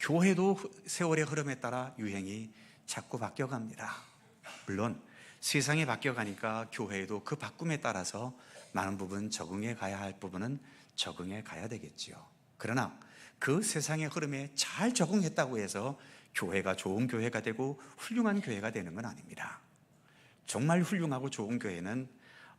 교회도 세월의 흐름에 따라 유행이 자꾸 바뀌어갑니다. 물론 세상이 바뀌어가니까 교회도 그 바꿈에 따라서 많은 부분 적응해 가야 할 부분은 적응해 가야 되겠지요. 그러나 그 세상의 흐름에 잘 적응했다고 해서 교회가 좋은 교회가 되고 훌륭한 교회가 되는 건 아닙니다. 정말 훌륭하고 좋은 교회는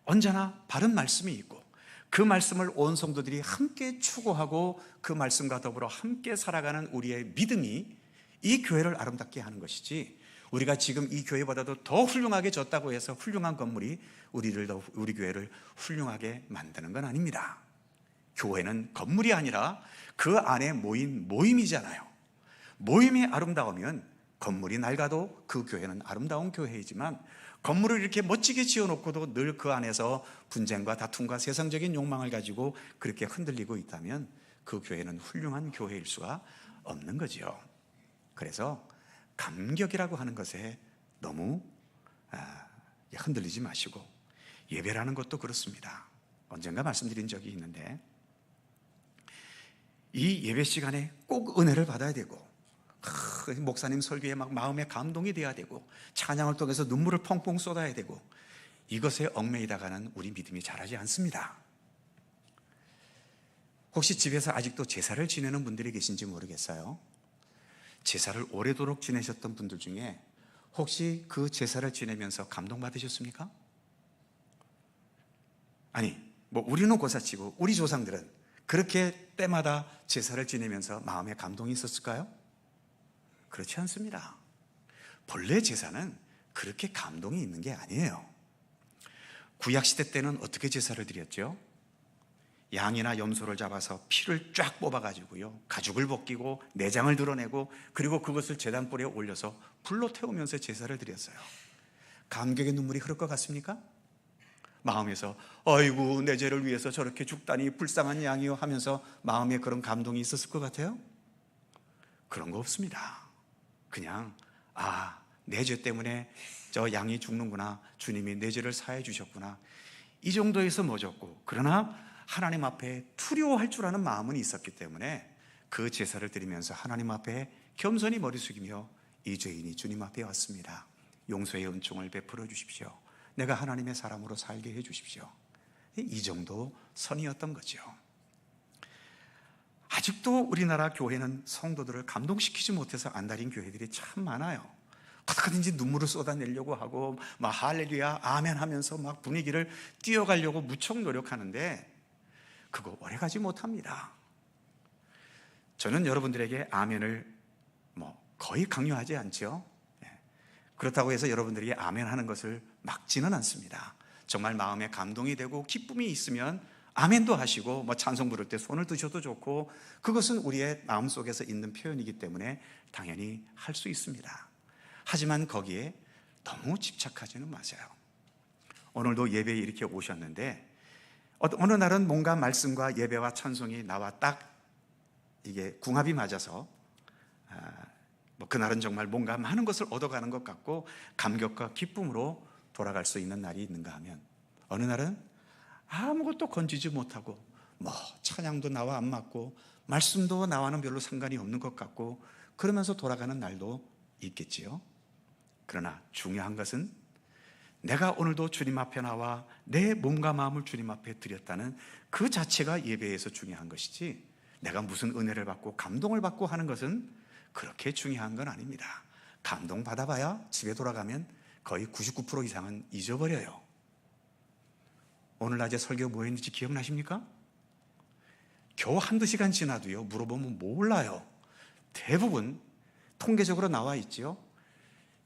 언제나 바른 말씀이 있고, 그 말씀을 온 성도들이 함께 추구하고 그 말씀과 더불어 함께 살아가는 우리의 믿음이 이 교회를 아름답게 하는 것이지, 우리가 지금 이 교회보다도 더 훌륭하게 졌다고 해서 훌륭한 건물이 우리 교회를 훌륭하게 만드는 건 아닙니다. 교회는 건물이 아니라 그 안에 모인 모임이잖아요. 모임이 아름다우면 건물이 낡아도 그 교회는 아름다운 교회이지만, 건물을 이렇게 멋지게 지어놓고도 늘 그 안에서 분쟁과 다툼과 세상적인 욕망을 가지고 그렇게 흔들리고 있다면 그 교회는 훌륭한 교회일 수가 없는 거지요. 그래서 감격이라고 하는 것에 너무 흔들리지 마시고, 예배라는 것도 그렇습니다. 언젠가 말씀드린 적이 있는데, 이 예배 시간에 꼭 은혜를 받아야 되고, 목사님 설교에 막 마음에 감동이 돼야 되고, 찬양을 통해서 눈물을 펑펑 쏟아야 되고, 이것에 얽매이다가는 우리 믿음이 자라지 않습니다. 혹시 집에서 아직도 제사를 지내는 분들이 계신지 모르겠어요. 제사를 오래도록 지내셨던 분들 중에 혹시 그 제사를 지내면서 감동받으셨습니까? 아니, 우리는 고사치고 우리 조상들은 그렇게 때마다 제사를 지내면서 마음에 감동이 있었을까요? 그렇지 않습니다. 본래 제사는 그렇게 감동이 있는 게 아니에요. 구약시대 때는 어떻게 제사를 드렸죠? 양이나 염소를 잡아서 피를 쫙 뽑아가지고요, 가죽을 벗기고 내장을 드러내고, 그리고 그것을 제단불에 올려서 불로 태우면서 제사를 드렸어요. 감격의 눈물이 흐를 것 같습니까? 마음에서 아이고 내 죄를 위해서 저렇게 죽다니 불쌍한 양이요 하면서 마음에 그런 감동이 있었을 것 같아요? 그런 거 없습니다. 그냥 내 죄 때문에 저 양이 죽는구나, 주님이 내 죄를 사해 주셨구나, 이 정도에서 멎었고, 그러나 하나님 앞에 두려워할 줄 아는 마음은 있었기 때문에 그 제사를 드리면서 하나님 앞에 겸손히 머리 숙이며 이 죄인이 주님 앞에 왔습니다. 용서의 은총을 베풀어 주십시오. 내가 하나님의 사람으로 살게 해 주십시오. 이 정도 선이었던 거죠. 아직도 우리나라 교회는 성도들을 감동시키지 못해서 안달인 교회들이 참 많아요. 어떻게든지 눈물을 쏟아내려고 하고 막 할렐루야 아멘 하면서 막 분위기를 띄워가려고 무척 노력하는데 그거 오래가지 못합니다. 저는 여러분들에게 아멘을 거의 강요하지 않죠. 그렇다고 해서 여러분들이 아멘 하는 것을 막지는 않습니다. 정말 마음에 감동이 되고 기쁨이 있으면 아멘도 하시고 찬송 부를 때 손을 드셔도 좋고, 그것은 우리의 마음속에서 있는 표현이기 때문에 당연히 할 수 있습니다. 하지만 거기에 너무 집착하지는 마세요. 오늘도 예배에 이렇게 오셨는데 어느 날은 뭔가 말씀과 예배와 찬송이 나와 딱 이게 궁합이 맞아서 그날은 정말 뭔가 많은 것을 얻어가는 것 같고 감격과 기쁨으로 돌아갈 수 있는 날이 있는가 하면, 어느 날은 아무것도 건지지 못하고 찬양도 나와 안 맞고 말씀도 나와는 별로 상관이 없는 것 같고 그러면서 돌아가는 날도 있겠지요. 그러나 중요한 것은 내가 오늘도 주님 앞에 나와 내 몸과 마음을 주님 앞에 드렸다는 그 자체가 예배에서 중요한 것이지, 내가 무슨 은혜를 받고 감동을 받고 하는 것은 그렇게 중요한 건 아닙니다. 감동 받아봐야 집에 돌아가면 거의 99% 이상은 잊어버려요. 오늘 낮에 설교 뭐 했는지 기억나십니까? 겨우 한두 시간 지나도요, 물어보면 몰라요. 대부분 통계적으로 나와 있죠.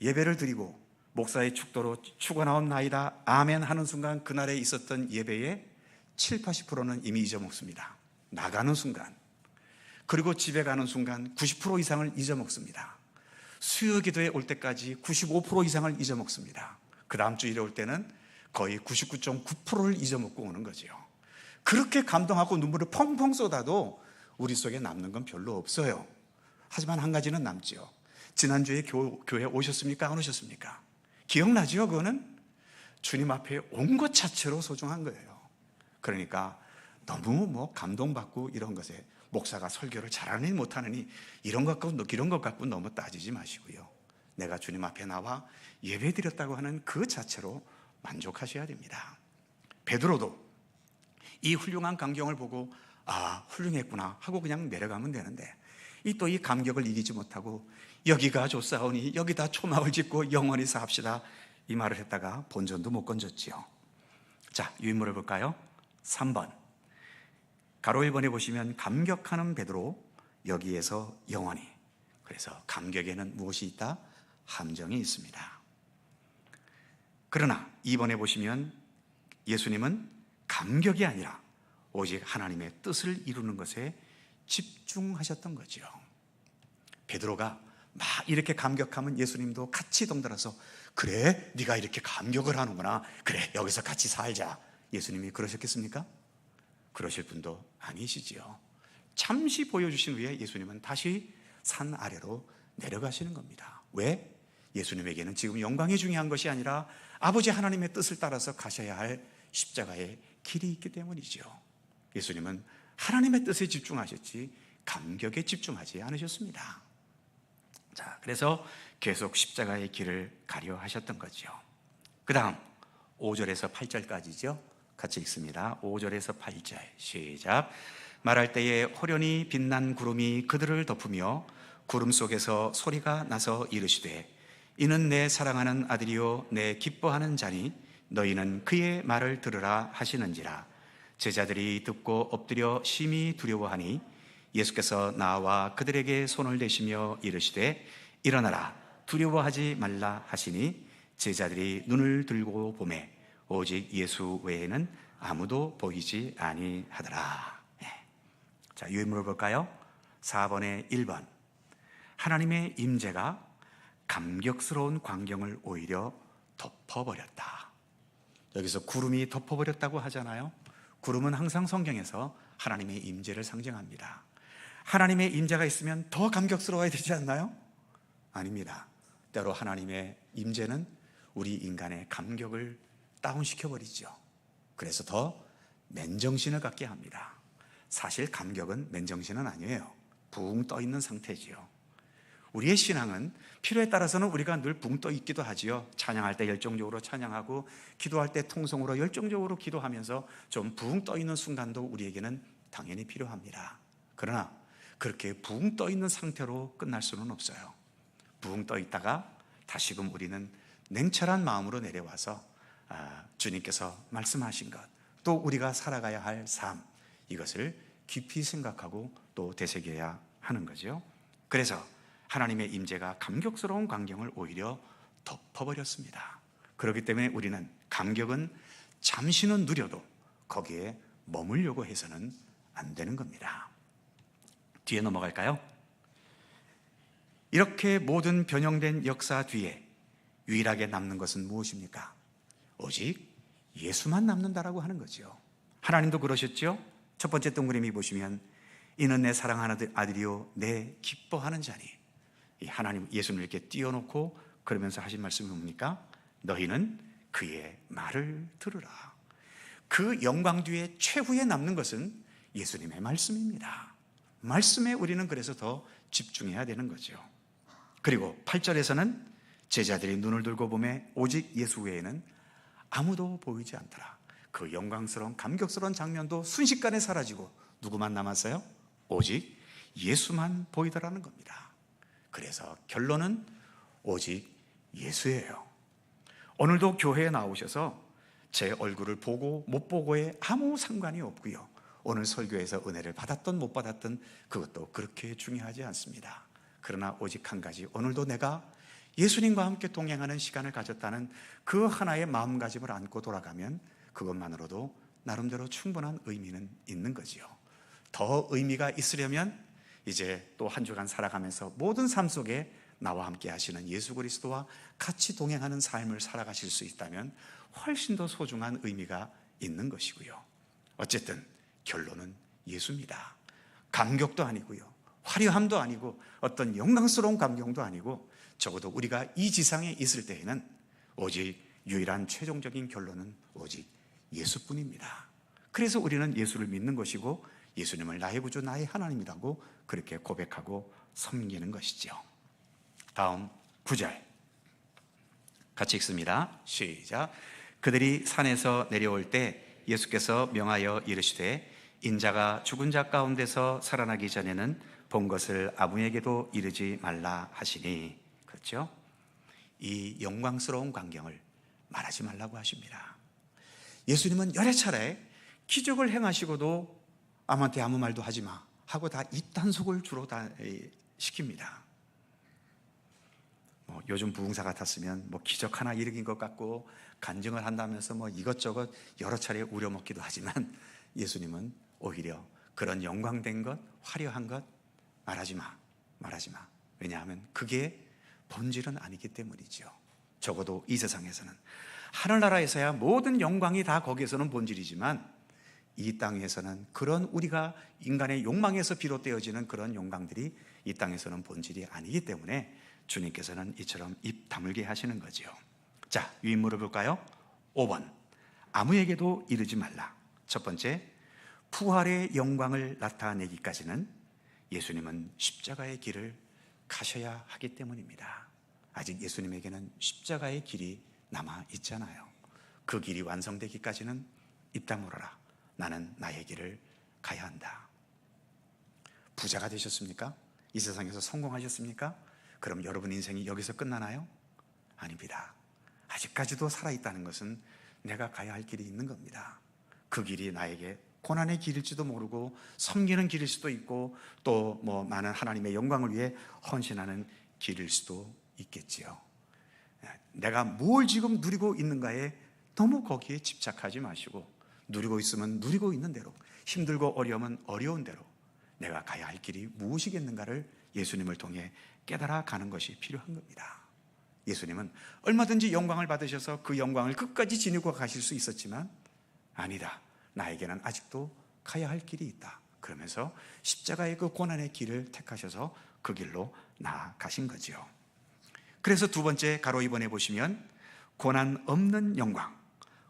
예배를 드리고 목사의 축도로 축원하옵나이다 아멘 하는 순간 그날에 있었던 예배의 7, 80%는 이미 잊어먹습니다. 나가는 순간, 그리고 집에 가는 순간 90% 이상을 잊어먹습니다. 수요 기도에 올 때까지 95% 이상을 잊어먹습니다. 그 다음 주일에 올 때는 거의 99.9%를 잊어먹고 오는 거죠. 그렇게 감동하고 눈물을 펑펑 쏟아도 우리 속에 남는 건 별로 없어요. 하지만 한 가지는 남죠. 지난주에 교회 오셨습니까? 안 오셨습니까? 기억나죠? 그거는 주님 앞에 온 것 자체로 소중한 거예요. 그러니까 너무 감동받고 이런 것에 목사가 설교를 잘하느니 못하느니 이런 것 갖고 너무 따지지 마시고요. 내가 주님 앞에 나와 예배 드렸다고 하는 그 자체로 만족하셔야 됩니다. 베드로도 이 훌륭한 광경을 보고 훌륭했구나 하고 그냥 내려가면 되는데 또 이 감격을 이기지 못하고 여기가 좋사오니 여기다 초막을 짓고 영원히 사합시다 이 말을 했다가 본전도 못 건졌지요. 자, 유인물을 볼까요? 3번 가로 1번에 보시면 감격하는 베드로 여기에서 영원히. 그래서 감격에는 무엇이 있다? 함정이 있습니다. 그러나 2번에 보시면 예수님은 감격이 아니라 오직 하나님의 뜻을 이루는 것에 집중하셨던 거죠. 베드로가 막 이렇게 감격하면 예수님도 같이 덩달아서 그래 네가 이렇게 감격을 하는구나, 그래 여기서 같이 살자. 예수님이 그러셨겠습니까? 그러실 분도 아니시지요. 잠시 보여주신 후에 예수님은 다시 산 아래로 내려가시는 겁니다. 왜? 예수님에게는 지금 영광이 중요한 것이 아니라 아버지 하나님의 뜻을 따라서 가셔야 할 십자가의 길이 있기 때문이죠. 예수님은 하나님의 뜻에 집중하셨지 감격에 집중하지 않으셨습니다. 자, 그래서 계속 십자가의 길을 가려 하셨던 거죠. 그 다음 5절에서 8절까지죠. 같이 읽습니다. 5절에서 8절 시작. 말할 때에 호련히 빛난 구름이 그들을 덮으며 구름 속에서 소리가 나서 이르시되 이는 내 사랑하는 아들이요 내 기뻐하는 자니 너희는 그의 말을 들으라 하시는지라. 제자들이 듣고 엎드려 심히 두려워하니 예수께서 나와 그들에게 손을 대시며 이르시되 일어나라 두려워하지 말라 하시니 제자들이 눈을 들고 보매 오직 예수 외에는 아무도 보이지 아니하더라. 자, 유인물을 볼까요? 4번에 1번 하나님의 임재가 감격스러운 광경을 오히려 덮어버렸다. 여기서 구름이 덮어버렸다고 하잖아요. 구름은 항상 성경에서 하나님의 임재를 상징합니다. 하나님의 임재가 있으면 더 감격스러워야 되지 않나요? 아닙니다. 때로 하나님의 임재는 우리 인간의 감격을 다운시켜버리죠. 그래서 더 맨정신을 갖게 합니다. 사실 감격은 맨정신은 아니에요. 붕 떠 있는 상태지요. 우리의 신앙은 필요에 따라서는 우리가 늘 붕 떠 있기도 하지요. 찬양할 때 열정적으로 찬양하고 기도할 때 통성으로 열정적으로 기도하면서 좀 붕 떠 있는 순간도 우리에게는 당연히 필요합니다. 그러나 그렇게 붕 떠 있는 상태로 끝날 수는 없어요. 붕 떠 있다가 다시금 우리는 냉철한 마음으로 내려와서 주님께서 말씀하신 것, 또 우리가 살아가야 할 삶, 이것을 깊이 생각하고 또 되새겨야 하는 거죠. 그래서 하나님의 임재가 감격스러운 광경을 오히려 덮어버렸습니다. 그렇기 때문에 우리는 감격은 잠시는 누려도 거기에 머물려고 해서는 안 되는 겁니다. 뒤에 넘어갈까요? 이렇게 모든 변형된 역사 뒤에 유일하게 남는 것은 무엇입니까? 오직 예수만 남는다라고 하는 거죠. 하나님도 그러셨죠. 첫 번째 동그라미 보시면 이는 내 사랑하는 아들이요 내 기뻐하는 자니, 이 하나님 예수님을 이렇게 띄워놓고 그러면서 하신 말씀이 뭡니까? 너희는 그의 말을 들으라. 그 영광 뒤에 최후에 남는 것은 예수님의 말씀입니다. 말씀에 우리는 그래서 더 집중해야 되는 거죠. 그리고 8절에서는 제자들이 눈을 들고 보매 오직 예수 외에는 아무도 보이지 않더라. 그 영광스러운 감격스러운 장면도 순식간에 사라지고 누구만 남았어요? 오직 예수만 보이더라는 겁니다. 그래서 결론은 오직 예수예요. 오늘도 교회에 나오셔서 제 얼굴을 보고 못 보고에 아무 상관이 없고요. 오늘 설교에서 은혜를 받았던 못 받았던 그것도 그렇게 중요하지 않습니다. 그러나 오직 한 가지, 오늘도 내가 예수님과 함께 동행하는 시간을 가졌다는 그 하나의 마음가짐을 안고 돌아가면 그것만으로도 나름대로 충분한 의미는 있는 거지요. 더 의미가 있으려면 이제 또 한 주간 살아가면서 모든 삶 속에 나와 함께 하시는 예수 그리스도와 같이 동행하는 삶을 살아가실 수 있다면 훨씬 더 소중한 의미가 있는 것이고요. 어쨌든 결론은 예수입니다. 감격도 아니고요, 화려함도 아니고 어떤 영광스러운 감격도 아니고, 적어도 우리가 이 지상에 있을 때에는 오직 유일한 최종적인 결론은 오직 예수뿐입니다. 그래서 우리는 예수를 믿는 것이고 예수님을 나의 구주 나의 하나님이라고 그렇게 고백하고 섬기는 것이죠. 다음 9절 같이 읽습니다. 시작. 그들이 산에서 내려올 때 예수께서 명하여 이르시되 인자가 죽은 자 가운데서 살아나기 전에는 본 것을 아무에게도 이르지 말라 하시니. 그렇죠? 이 영광스러운 광경을 말하지 말라고 하십니다. 예수님은 여러 차례 기적을 행하시고도 아무한테 아무 말도 하지 마 하고 다 입단속을 주로 다 시킵니다. 요즘 부흥사 같았으면 기적 하나 일으킨 것 같고 간증을 한다면서 이것저것 여러 차례 우려먹기도 하지만 예수님은 오히려 그런 영광된 것, 화려한 것 말하지 마. 왜냐하면 그게 본질은 아니기 때문이죠. 적어도 이 세상에서는 하늘나라에서야 모든 영광이 다 거기에서는 본질이지만 이 땅에서는 그런 우리가 인간의 욕망에서 비롯되어지는 그런 영광들이 이 땅에서는 본질이 아니기 때문에 주님께서는 이처럼 입 다물게 하시는 거죠. 자, 유인물을 볼까요? 5번 아무에게도 이르지 말라. 첫 번째, 부활의 영광을 나타내기까지는 예수님은 십자가의 길을 가셔야 하기 때문입니다. 아직 예수님에게는 십자가의 길이 남아 있잖아요. 그 길이 완성되기까지는 입 다물어라. 나는 나의 길을 가야 한다. 부자가 되셨습니까? 이 세상에서 성공하셨습니까? 그럼 여러분 인생이 여기서 끝나나요? 아닙니다. 아직까지도 살아있다는 것은 내가 가야 할 길이 있는 겁니다. 그 길이 나에게 고난의 길일지도 모르고 섬기는 길일 수도 있고 또 많은 하나님의 영광을 위해 헌신하는 길일 수도 있겠지요. 내가 뭘 지금 누리고 있는가에 너무 거기에 집착하지 마시고 누리고 있으면 누리고 있는 대로, 힘들고 어려우면 어려운 대로 내가 가야 할 길이 무엇이겠는가를 예수님을 통해 깨달아 가는 것이 필요한 겁니다. 예수님은 얼마든지 영광을 받으셔서 그 영광을 끝까지 지니고 가실 수 있었지만 아니다. 나에게는 아직도 가야 할 길이 있다. 그러면서 십자가의 그 고난의 길을 택하셔서 그 길로 나아가신 거지요. 그래서 두 번째 가로 2번에 보시면 고난 없는 영광,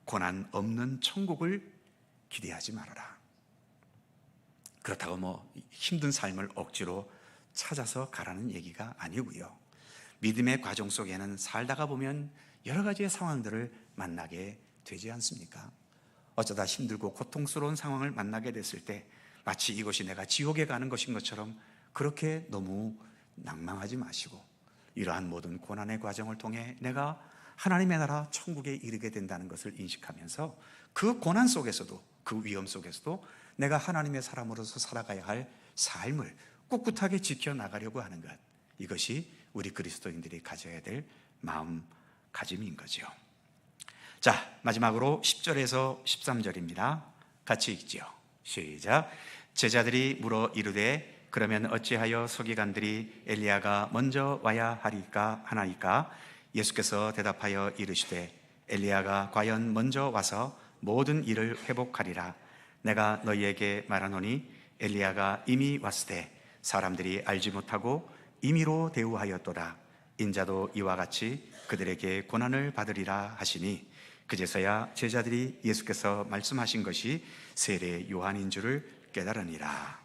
고난 없는 천국을 기대하지 말아라. 그렇다고 뭐 힘든 삶을 억지로 찾아서 가라는 얘기가 아니고요. 믿음의 과정 속에는 살다가 보면 여러 가지의 상황들을 만나게 되지 않습니까? 어쩌다 힘들고 고통스러운 상황을 만나게 됐을 때 마치 이것이 내가 지옥에 가는 것인 것처럼 그렇게 너무 낭망하지 마시고, 이러한 모든 고난의 과정을 통해 내가 하나님의 나라 천국에 이르게 된다는 것을 인식하면서 그 고난 속에서도, 그 위험 속에서도 내가 하나님의 사람으로서 살아가야 할 삶을 꿋꿋하게 지켜나가려고 하는 것, 이것이 우리 그리스도인들이 가져야 될 마음가짐인 거죠. 자, 마지막으로 10절에서 13절입니다. 같이 읽지요. 시작. 제자들이 물어 이르되 그러면 어찌하여 서기관들이 엘리야가 먼저 와야 하나이까? 예수께서 대답하여 이르시되 엘리야가 과연 먼저 와서 모든 일을 회복하리라. 내가 너희에게 말하노니 엘리야가 이미 왔으되 사람들이 알지 못하고 임의로 대우하였도다. 인자도 이와 같이 그들에게 고난을 받으리라 하시니, 그제서야 제자들이 예수께서 말씀하신 것이 세례 요한인 줄을 깨달으니라.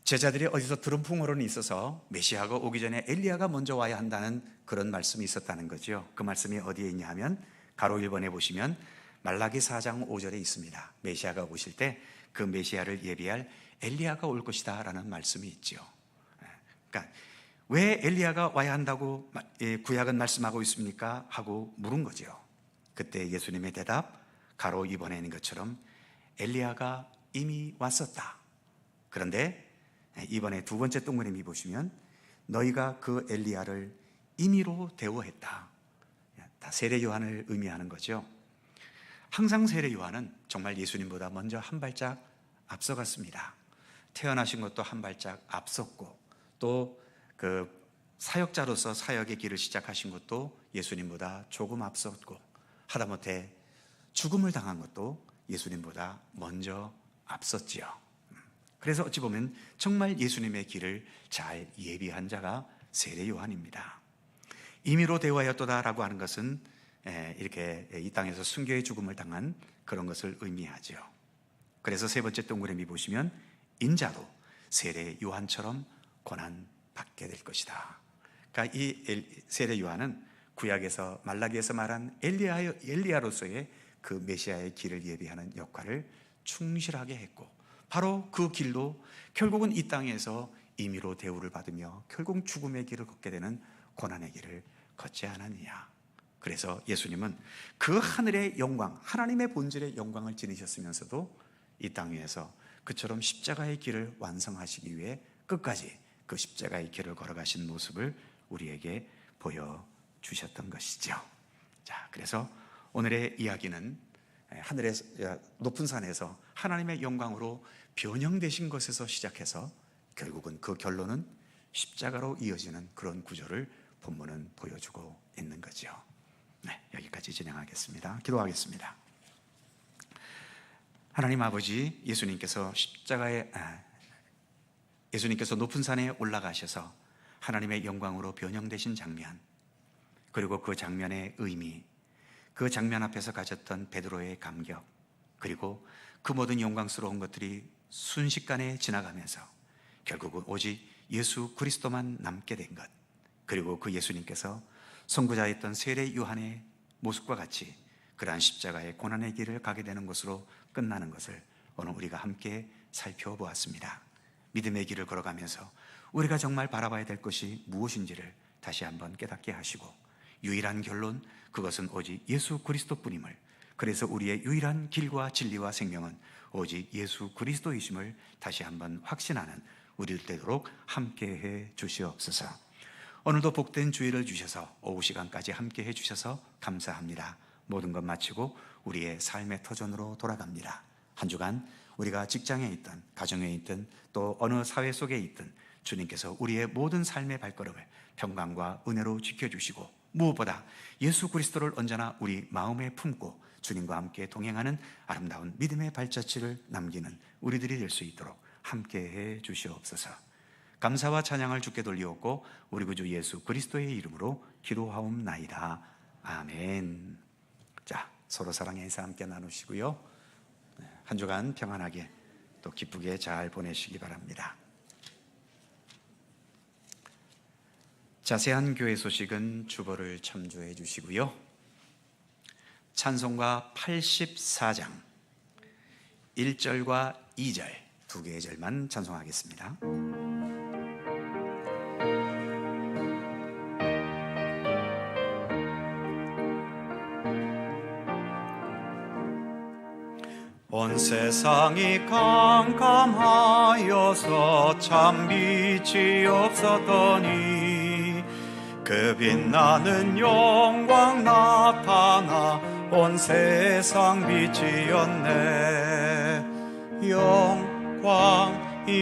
제자들이 어디서 들은 풍어론이 있어서 메시아가 오기 전에 엘리야가 먼저 와야 한다는 그런 말씀이 있었다는 거죠. 그 말씀이 어디에 있냐 하면 가로 1번에 보시면 말라기 4장 5절에 있습니다. 메시아가 오실 때 그 메시아를 예비할 엘리야가 올 것이다 라는 말씀이 있죠. 그러니까 왜 엘리야가 와야 한다고 구약은 말씀하고 있습니까? 하고 물은 거죠. 그때 예수님의 대답, 가로 2번에 있는 것처럼 엘리야가 이미 왔었다. 그런데 이번에 두 번째 동그라미 보시면 너희가 그 엘리야를 임의로 대우했다. 다 세례 요한을 의미하는 거죠. 항상 세례 요한은 정말 예수님보다 먼저 한 발짝 앞서갔습니다. 태어나신 것도 한 발짝 앞섰고, 또 그 사역자로서 사역의 길을 시작하신 것도 예수님보다 조금 앞섰고, 하다못해 죽음을 당한 것도 예수님보다 먼저 앞섰지요. 그래서 어찌 보면 정말 예수님의 길을 잘 예비한 자가 세례 요한입니다. 임의로 대우하였도다라고 하는 것은 이렇게 이 땅에서 순교의 죽음을 당한 그런 것을 의미하죠. 그래서 세 번째 동그라미 보시면 인자도 세례 요한처럼 고난 받게 될 것이다. 그러니까 이 세례 요한은 구약에서 말라기에서 말한 엘리야로서의 그 메시아의 길을 예비하는 역할을 충실하게 했고, 바로 그 길로 결국은 이 땅에서 임의로 대우를 받으며 결국 죽음의 길을 걷게 되는 고난의 길을 걷지 않았느냐. 그래서 예수님은 그 하늘의 영광, 하나님의 본질의 영광을 지니셨으면서도 이 땅 위에서 그처럼 십자가의 길을 완성하시기 위해 끝까지 그 십자가의 길을 걸어가신 모습을 우리에게 보여주셨던 것이죠. 자, 그래서 오늘의 이야기는 하늘의 높은 산에서 하나님의 영광으로 변형되신 것에서 시작해서 결국은 그 결론은 십자가로 이어지는 그런 구조를 본문은 보여주고 있는 거죠. 네, 여기까지 진행하겠습니다. 기도하겠습니다. 하나님 아버지, 예수님께서 높은 산에 올라가셔서 하나님의 영광으로 변형되신 장면, 그리고 그 장면의 의미, 그 장면 앞에서 가졌던 베드로의 감격, 그리고 그 모든 영광스러운 것들이 순식간에 지나가면서 결국은 오직 예수 그리스도만 남게 된 것, 그리고 그 예수님께서 선구자였던 세례 요한의 모습과 같이 그러한 십자가의 고난의 길을 가게 되는 것으로 끝나는 것을 오늘 우리가 함께 살펴보았습니다. 믿음의 길을 걸어가면서 우리가 정말 바라봐야 될 것이 무엇인지를 다시 한번 깨닫게 하시고, 유일한 결론, 그것은 오직 예수 그리스도뿐임을, 그래서 우리의 유일한 길과 진리와 생명은 오직 예수 그리스도이심을 다시 한번 확신하는 우리들 되도록 함께해 주시옵소서. 오늘도 복된 주일을 주셔서 오후 시간까지 함께해 주셔서 감사합니다. 모든 것 마치고 우리의 삶의 터전으로 돌아갑니다. 한 주간 우리가 직장에 있든 가정에 있든 또 어느 사회 속에 있든 주님께서 우리의 모든 삶의 발걸음을 평강과 은혜로 지켜주시고, 무엇보다 예수 그리스도를 언제나 우리 마음에 품고 주님과 함께 동행하는 아름다운 믿음의 발자취를 남기는 우리들이 될 수 있도록 함께해 주시옵소서. 감사와 찬양을 주께 돌리옵고 우리 구주 예수 그리스도의 이름으로 기도하옵나이다. 아멘. 자, 서로 사랑의 인사 함께 나누시고요. 한 주간 평안하게 또 기쁘게 잘 보내시기 바랍니다. 자세한 교회 소식은 주보를 참조해 주시고요. 찬송가 84장 1절과 2절 두 개의 절만 찬송하겠습니다. 온 세상이 깜깜하여서 참 빛이 없었더니 그 빛나는 영광 나타나 온 세상 빛이었네.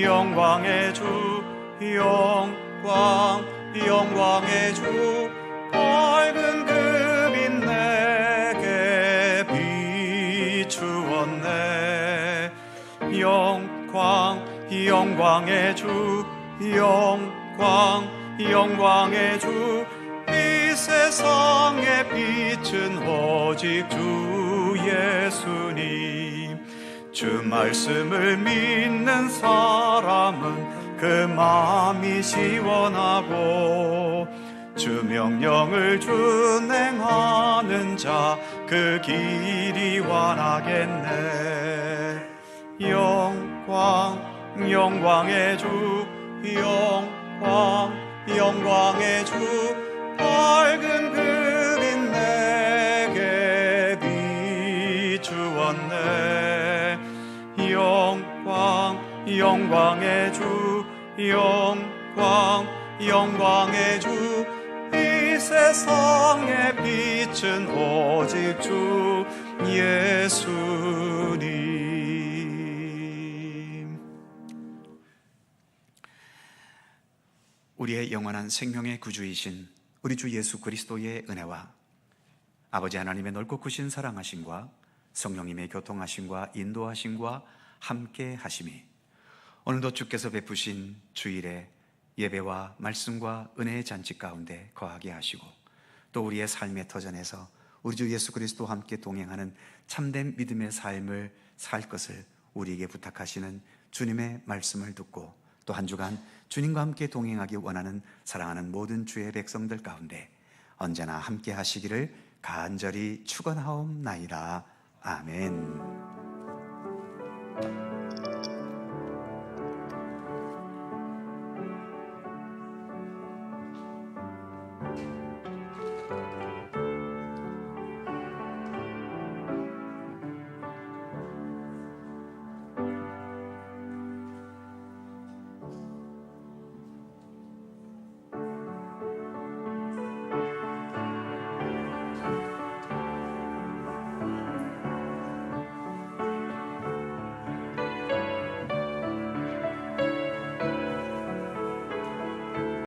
영광의 주, 영광의 주, 밝은 그 빛 내게 비추었네. 영광의 주, 영광의 주, 이 세상의 빛은 오직 주 예수님. 주 말씀을 믿는 사람은 그 마음이 시원하고 주 명령을 준행하는 자 그 길이 완하겠네. 영광의 주, 영광의 주, 밝은 그 빛 내게 비추었네. 영광의 주, 영광의 주, 이 세상의 빛은 오직 주 예수님. 우리의 영원한 생명의 구주이신 우리 주 예수 그리스도의 은혜와 아버지 하나님의 넓고 크신 사랑하심과 성령님의 교통하심과 인도하심과 함께 하심이 오늘도 주께서 베푸신 주일의 예배와 말씀과 은혜의 잔치 가운데 거하게 하시고 또 우리의 삶의 터전에서 우리 주 예수 그리스도와 함께 동행하는 참된 믿음의 삶을 살 것을 우리에게 부탁하시는 주님의 말씀을 듣고 또 한 주간 주님과 함께 동행하기 원하는 사랑하는 모든 주의 백성들 가운데 언제나 함께 하시기를 간절히 축원하옵나이다. 아멘.